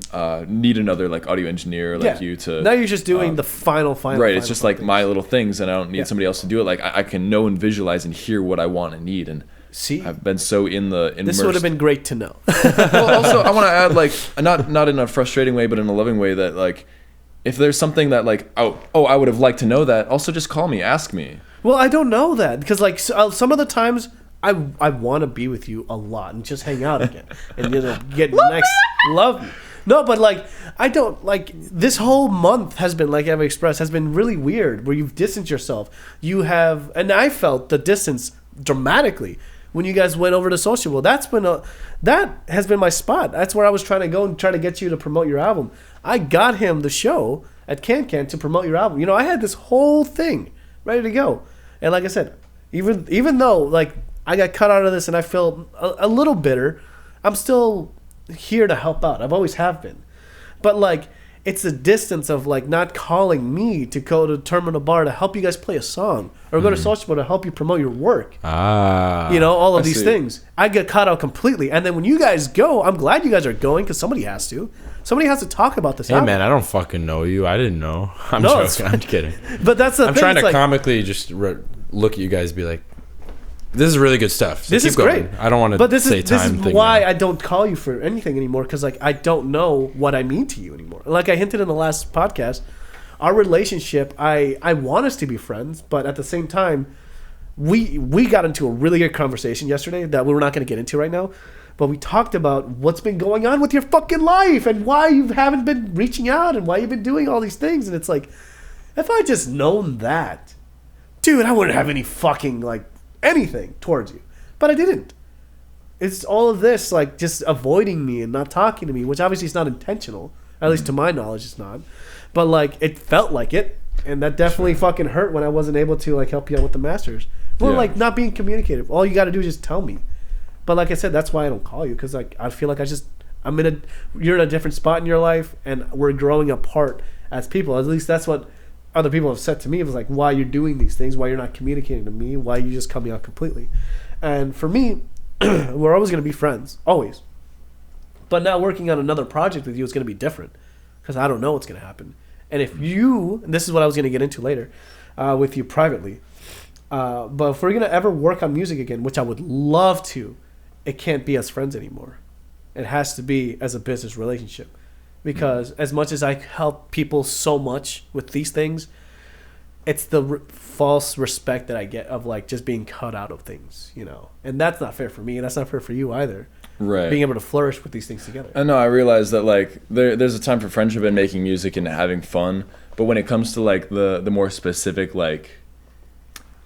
need another like audio engineer like you to. Now you're just doing the final. Right, it's just like my little things and I don't need somebody else to do it. Like I can know and visualize and hear what I want and need and. See, I've been so immersed. This would have been great to know. Well, also I want to add like not in a frustrating way but in a loving way that like if there's something that like I would have liked to know that, also just call me, ask me. Well, I don't know that because like some of the times I want to be with you a lot and just hang out again and get love me. No, but like I don't like this whole month has been like I've expressed has been really weird where you've distanced yourself. You have, and I felt the distance dramatically when you guys went over to Social. That has been my spot. That's where I was trying to go and try to get you to promote your album. I got him the show at Can to promote your album. You know, I had this whole thing ready to go. And like I said, even though like I got cut out of this and I feel a little bitter, I'm still here to help out. I've always have been. But like it's the distance of like not calling me to go to Terminal Bar to help you guys play a song or go to Social to help you promote your work. You know, all of these things. I get caught out completely. And then when you guys go, I'm glad you guys are going because somebody has to. Somebody has to talk about this album. Man, I don't fucking know you. I didn't know. I'm joking. I'm kidding. But that's the thing. I'm trying to comically just look at you guys and be like, this is really good stuff. So this is great. I don't want to say time. This is why I don't call you for anything anymore because like I don't know what I mean to you anymore. Like I hinted in the last podcast, our relationship, I want us to be friends, but at the same time, we got into a really good conversation yesterday that we're not going to get into right now. But we talked about what's been going on with your fucking life and why you haven't been reaching out and why you've been doing all these things. And it's like, if I just known that, dude, I wouldn't have any fucking like anything towards you. But I didn't. It's all of this like just avoiding me and not talking to me, which obviously is not intentional. At least to my knowledge, it's not. But like it felt like it, and that definitely fucking hurt when I wasn't able to like help you out with the masters. Well, like not being communicative. All you got to do is just tell me. But like I said, that's why I don't call you because like I feel like you're in a different spot in your life, and we're growing apart as people. At least that's what other people have said to me. It was like, why you're doing these things, why you're not communicating to me, why you just cut me out completely. And for me, we're always going to be friends, always. But now working on another project with you is going to be different because I don't know what's going to happen. And if you, and this is what I was going to get into later with you privately, but if we're going to ever work on music again, which I would love to, it can't be as friends anymore. It has to be as a business relationship. Because as much as I help people so much with these things, it's the false respect that I get of like just being cut out of things, you know. And that's not fair for me, and that's not fair for you either. Right. Being able to flourish with these things together. I know. I realize that like there's a time for friendship and making music and having fun, but when it comes to like the more specific, like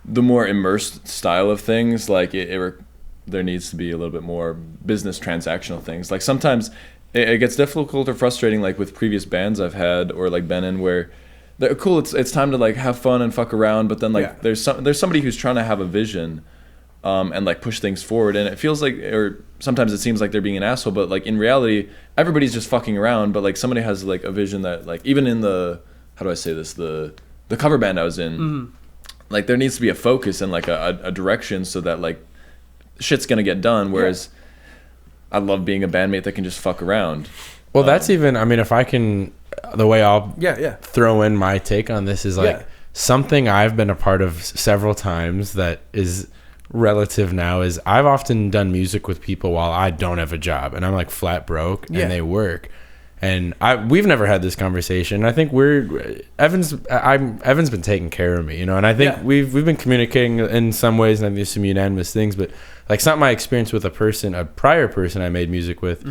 the more immersed style of things, like there needs to be a little bit more business transactional things. Like sometimes it gets difficult or frustrating, like with previous bands I've had or like been in, where cool. It's time to like have fun and fuck around. But then like Yeah. there's somebody who's trying to have a vision, and like push things forward. And it feels like, or sometimes it seems like they're being an asshole. But like in reality, everybody's just fucking around. But like somebody has like a vision that like even in the, how do I say this, the cover band I was in, like there needs to be a focus and like a direction so that like shit's gonna get done. Whereas I love being a bandmate that can just fuck around. Well, that's even, I mean, if I can, the way I'll Yeah. throw in my take on this is like something I've been a part of several times that is relative now is I've often done music with people while I don't have a job and I'm like flat broke and they work. And we've never had this conversation. I think Evan's been taking care of me, you know, and I think we've been communicating in some ways, and there's some unanimous things, but like something I experienced with a prior person I made music with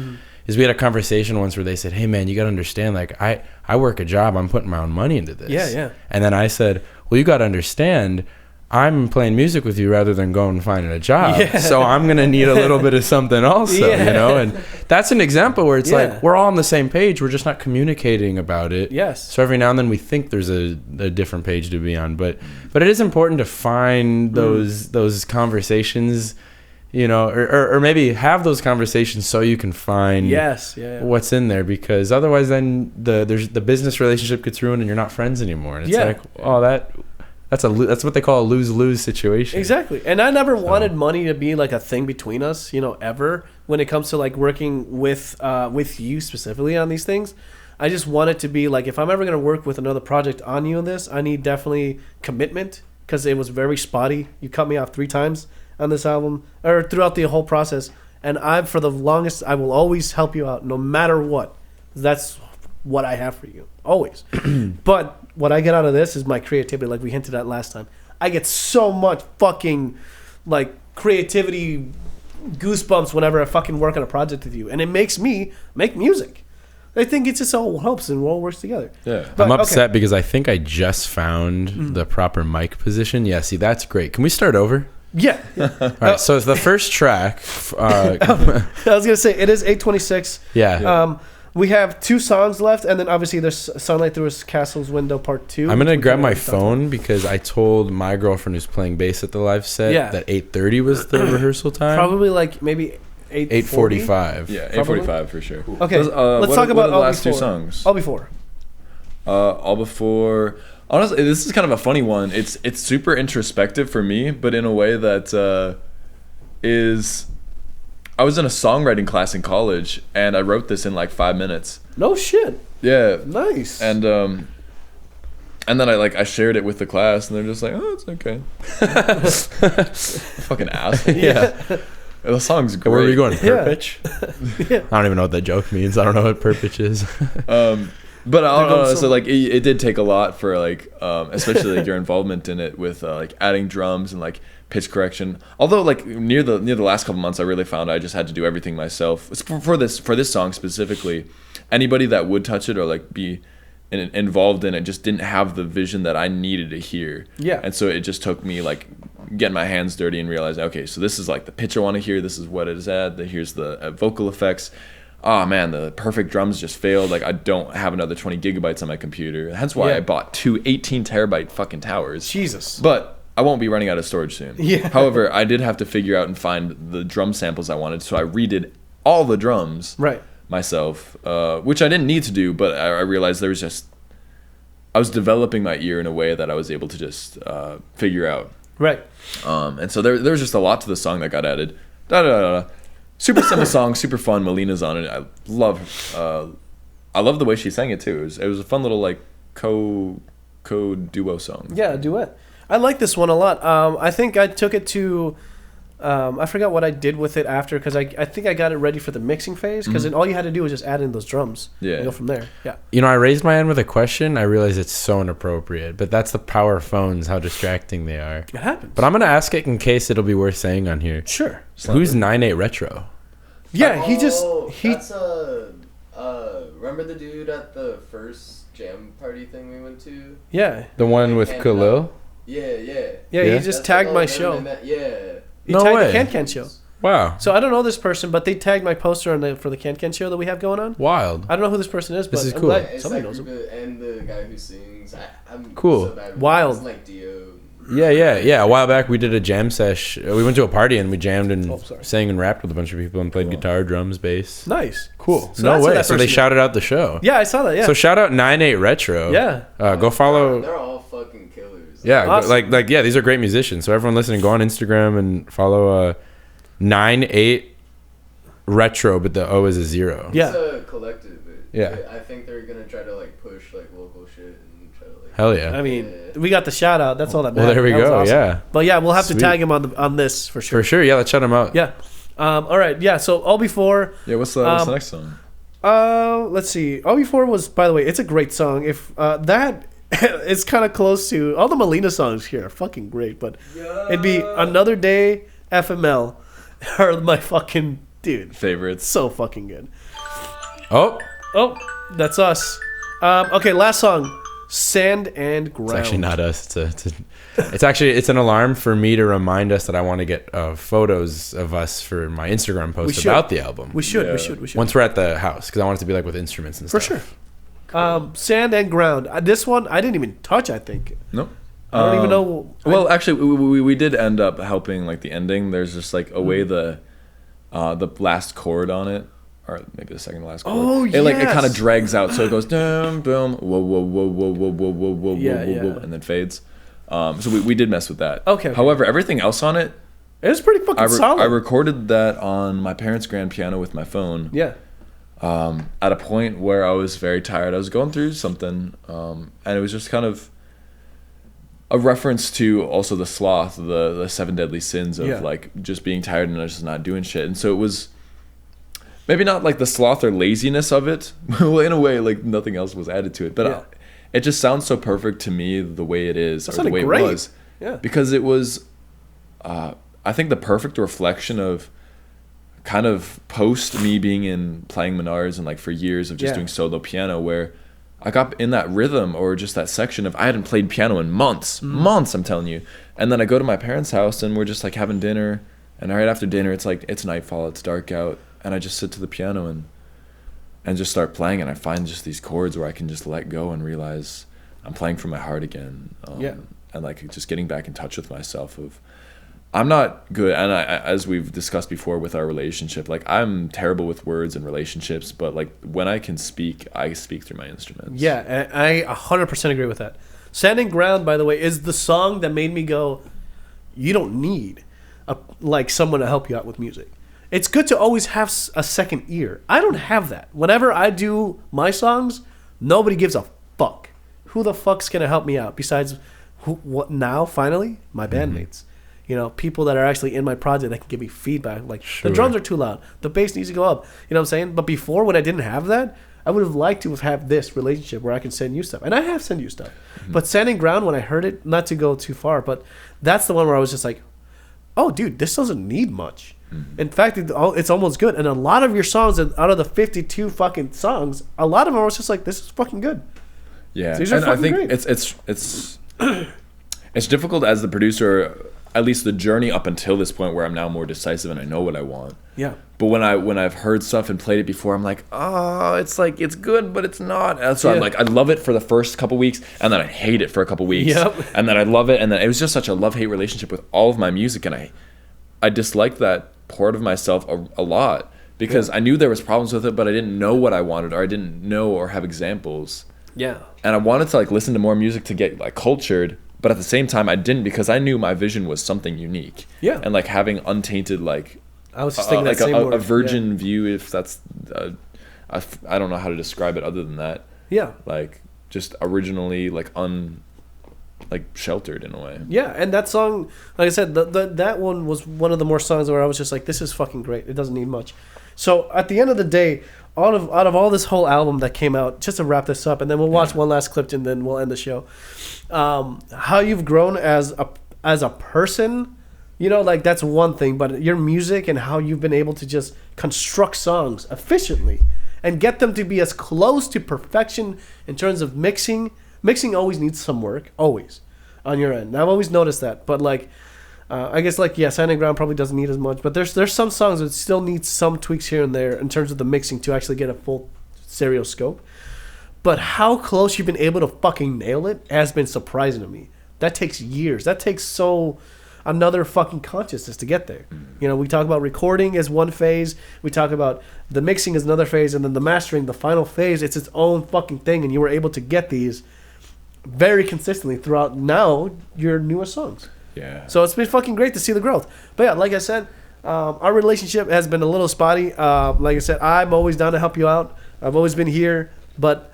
is we had a conversation once where they said, hey man, you got to understand, like I work a job, I'm putting my own money into this. Yeah. And then I said, well, you got to understand, I'm playing music with you rather than going and finding a job. So I'm going to need a little bit of something also, you know? And that's an example where it's like, we're all on the same page. We're just not communicating about it. So every now and then we think there's a different page to be on. But it is important to find those conversations, you know, or maybe have those conversations so you can find what's in there, because otherwise then the business relationship gets ruined and you're not friends anymore. And it's like, oh, that's what they call a lose-lose situation. Exactly. And I never wanted money to be like a thing between us, you know, ever, when it comes to like working with you specifically on these things. I just want it to be like, if I'm ever going to work with another project on you in this, I need definitely commitment, because it was very spotty. You cut me off 3 times on this album, or throughout the whole process. And for the longest, I will always help you out no matter what. That's what I have for you, always. But what I get out of this is my creativity, like we hinted at last time. I get so much fucking like creativity goosebumps whenever I fucking work on a project with you, and it makes me make music. I think it just all helps and all works together. Yeah. But, I'm upset because I think I just found the proper mic position. Yeah, see, that's great. Can we start over? Yeah. All right, so the first track. I was gonna say it is 8:26. Yeah. We have 2 songs left, and then obviously there's Sunlight Through His Castle's Window Part 2. I'm gonna grab my phone because I told my girlfriend who's playing bass at the live set that 8:30 was the rehearsal time. Probably like maybe 8:45. Yeah, 8:45 for sure. Okay, let's talk about the All last Before. 2 songs. All Before. All Before. Honestly, this is kind of a funny one. It's super introspective for me, but in a way that is. I was in a songwriting class in college, and I wrote this in like 5 minutes. No shit. Yeah. Nice. And then I shared it with the class, and they're just like, oh, it's okay. Fucking asshole. Yeah. The song's great. Where are we going? Per pitch? Yeah. I don't even know what that joke means. I don't know what per pitch is. But I don't know, so like it did take a lot for like especially like your involvement in it with like adding drums and like pitch correction. Although like near the last couple months, I really found I just had to do everything myself. For this song specifically, anybody that would touch it or like be involved in it just didn't have the vision that I needed to hear. Yeah. And so it just took me like getting my hands dirty and realizing, okay, so this is like the pitch I want to hear. This is what it is at. Here's the vocal effects. Oh man, the perfect drums just failed. Like I don't have another 20 gigabytes on my computer. Hence why I bought 2 18 terabyte fucking towers. Jesus. But I won't be running out of storage soon. Yeah. However, I did have to figure out and find the drum samples I wanted, so I redid all the drums myself, which I didn't need to do, but I realized I was developing my ear in a way that I was able to just figure out. Right. And so there was just a lot to the song that got added. Super simple song, super fun. Melina's on it. I love the way she sang it too. It was a fun little like co-duo song. Yeah, a duet. I like this one a lot. I think I took it to, I forgot what I did with it after, because I think I got it ready for the mixing phase, because then all you had to do was just add in those drums. Yeah. And go from there. Yeah. You know, I raised my hand with a question. I realize it's so inappropriate, but that's the power of phones, how distracting they are. It happens. But I'm going to ask it in case it'll be worth saying on here. Sure. Who's 98 Retro? Yeah, That's remember the dude at the first jam party thing we went to? Yeah. The one with Khalil? Yeah. Yeah, he just tagged my show. Yeah. He No tagged way. the Can show. Wow. So I don't know this person, but they tagged my poster for the Can Can show that we have going on. Wild. I don't know who this person is, but This is I'm cool. glad It's somebody that knows him. group and the guy who sings. I'm Cool. So bad with Wild. It's like Dio. Yeah. A while back, we did a jam sesh. We went to a party and we jammed and sorry. sang and rapped with a bunch of people and played guitar, drums, bass. Nice. Cool. So No that's who way. that So they person is. shouted out the show. Yeah, I saw that. Yeah. So shout out 98 Retro. Yeah. Go follow. They're all fucking killers. Yeah. Awesome. Like yeah, these are great musicians. So everyone listening, go on Instagram and follow 98 Retro, but the O is a 0. Yeah. It's a collective. Yeah. I think they're gonna try to like push like local shit and try to like. Hell yeah. I mean, we got the shout out. That's all that Well, matters. there we That was go. awesome. Yeah. But yeah, we'll have to Sweet. tag him on this for sure. For sure. Yeah. Let's shout them out. Yeah. All right. Yeah. So all before. Yeah, what's the next song? Let's see. All before was, by the way, it's a great song. If that it's kind of close to all the Melina songs here are fucking great, but it'd be Another Day, FML, are my fucking dude. Favorites. So fucking good. Oh, Oh, that's us. Okay, last song, Sand and Ground. it's actually not us. It's an alarm for me to remind us that I want to get photos of us for my Instagram post should. about the album. We should. Yeah. We should. Once we're at the house, because I want it to be like with instruments and For stuff. sure. Sand and Ground. This one I didn't even touch. I think No. I don't even know. Well, actually, we did end up helping like the ending. There's just like a way the last chord on it, or maybe the second to last chord. Oh, it like it yes. kind of drags out, so it goes boom, boom, whoa, whoa, whoa, whoa, whoa, whoa, whoa, whoa, Yeah, whoa, whoa, yeah. and then fades. So we did mess with that. Okay. However, everything else on it, It was pretty fucking solid. I recorded that on my parents' grand piano with my phone. Yeah. At a point where I was very tired. I was going through something, and it was just kind of a reference to also the sloth, the 7 deadly sins of Yeah. like just being tired and just not doing shit. And so it was maybe not like the sloth or laziness of it. Well, in a way, like nothing else was added to it, but Yeah. it just sounds so perfect to me the way it is, or the sounded way great. it was. Yeah. Because it was, I think, the perfect reflection of kind of post me being in playing Menards and like for years of just Yeah. doing solo piano, where I got in that rhythm or just that section of I hadn't played piano in months, I'm telling you. And then I go to my parents' house and we're just like having dinner, and right after dinner it's like it's nightfall, it's dark out, and I just sit to the piano and just start playing, and I find just these chords where I can just let go and realize I'm playing from my heart again. Yeah. And like just getting back in touch with myself of I'm not good, and I, as we've discussed before with our relationship, like I'm terrible with words and relationships, but like when I can speak, I speak through my instruments. Yeah, and I 100% agree with that. Standing Ground, by the way, is the song that made me go, you don't need like someone to help you out with music. It's good to always have a second ear. I don't have that. Whenever I do my songs, nobody gives a fuck. Who the fuck's going to help me out besides what now, finally? My bandmates. You know, people that are actually in my project that can give me feedback. Like, the drums are too loud. The bass needs to go up. You know what I'm saying? But before, when I didn't have that, I would have liked to have had this relationship where I can send you stuff. And I have sent you stuff. But Standing Ground, when I heard it, not to go too far, but that's the one where I was just like, oh, dude, this doesn't need much. In fact, it's almost good. And a lot of your songs, out of the 52 fucking songs, a lot of them I was just like, this is fucking good. Yeah, These are and I fucking think great. it's difficult as the producer, at least the journey up until this point where I'm now more decisive and I know what I want. Yeah. But when I've heard stuff and played it before, I'm like, oh, it's like it's good, but it's not. And so I'm like, I love it for the first couple weeks, and then I hate it for a couple weeks, Yep. and then I love it, and then it was just such a love-hate relationship with all of my music, and I disliked that part of myself a lot because I knew there was problems with it, but I didn't know what I wanted, or I didn't know or have examples. Yeah. And I wanted to like listen to more music to get like cultured, but at the same time I didn't, because I knew my vision was something unique. Yeah. And like having untainted like I was just thinking like that same a word. virgin view, if that's I don't know how to describe it other than that. Yeah. Like just originally like sheltered in a way. Yeah, and that song, like I said, that one was one of the more songs where I was just like, this is fucking great. It doesn't need much. So at the end of the day, out of all this whole album that came out, just to wrap this up, and then we'll watch one last clip and then we'll end the show. How you've grown as a person, you know, like that's one thing, but your music and how you've been able to just construct songs efficiently and get them to be as close to perfection in terms of mixing. Mixing always needs some work, always, on your end. I've always noticed that. But, like, I guess Sand and Ground probably doesn't need as much, but there's some songs that still need some tweaks here and there in terms of the mixing to actually get a full stereo scope. But how close you've been able to fucking nail it has been surprising to me. That takes years. That takes another fucking consciousness to get there. You know, we talk about recording as one phase, we talk about the mixing as another phase, and then the mastering, the final phase, it's its own fucking thing, and you were able to get these very consistently throughout now your newest songs. Yeah. So it's been fucking great to see the growth. But yeah, like I said, our relationship has been a little spotty. Like I said, I'm always down to help you out. I've always been here, but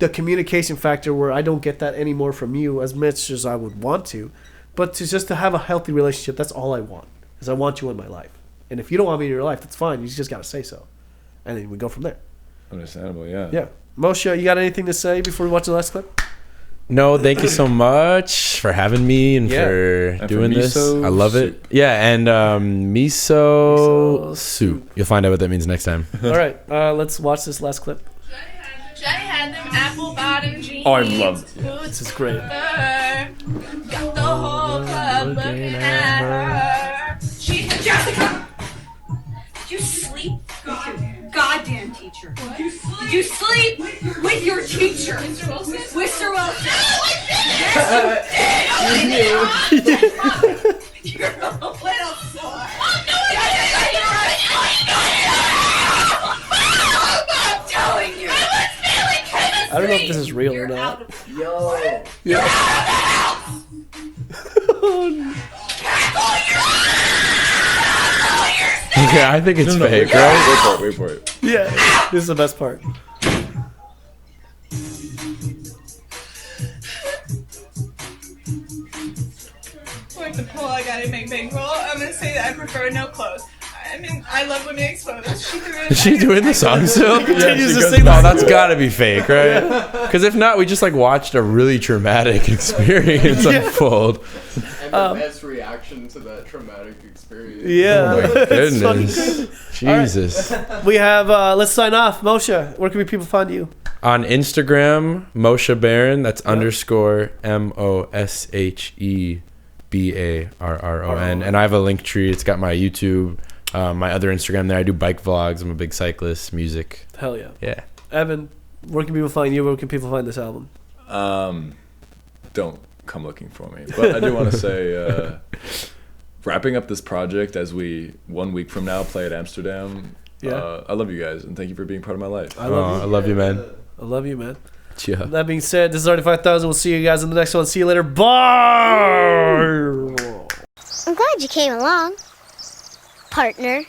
the communication factor where I don't get that anymore from you as much as I would want to. But to have a healthy relationship, that's all I want. Is I want you in my life. And if you don't want me in your life, that's fine. You just got to say so. And then we go from there. Understandable, yeah. Yeah. Moshe, you got anything to say before we watch the last clip? No, thank you so much for having me and for doing this. I love it. Yeah, and miso soup. You'll find out what that means next time. All right, let's watch this last clip. Johnny had them apple bottom jeans. Oh, I love it. This is great. Got the whole club looking at her. She said, Jessica, did you sleep with your goddamn teacher? Did you sleep with your teacher? Mr. Wilson? Mr. Wilson. Yes, you did. You're a little sore. I'm telling you. I don't know if this is real or not. Yo. Okay, I think it's fake, right? Wait for it. Yeah, this is the best part. Like the poll, I gotta make big roll. I'm gonna say that I prefer no clothes. I mean, I love women exposed. She threw it. Is she doing the song still? Continues to No, sing that. that's gotta be fake, right? Because if not, we just watched a really traumatic experience unfold. And the best reaction to that traumatic experience. Yeah. Oh my It's fucking goodness. Jesus. We have, let's sign off. Moshe, where can people find you? On Instagram, Moshe Baron. That's underscore MOSHEBARRON. And I have a link tree. It's got my YouTube, my other Instagram there. I do bike vlogs. I'm a big cyclist. Music. Hell yeah. Yeah. Evan, where can people find you? Where can people find this album? Don't come looking for me. But I do want to say, wrapping up this project as we 1 week from now play at Amsterdam. Yeah. I love you guys and thank you for being part of my life. I love you. I love you, man. I love you, man. Yeah. That being said, this is Arty 5000. We'll see you guys in the next one. See you later. Bye. I'm glad you came along, partner.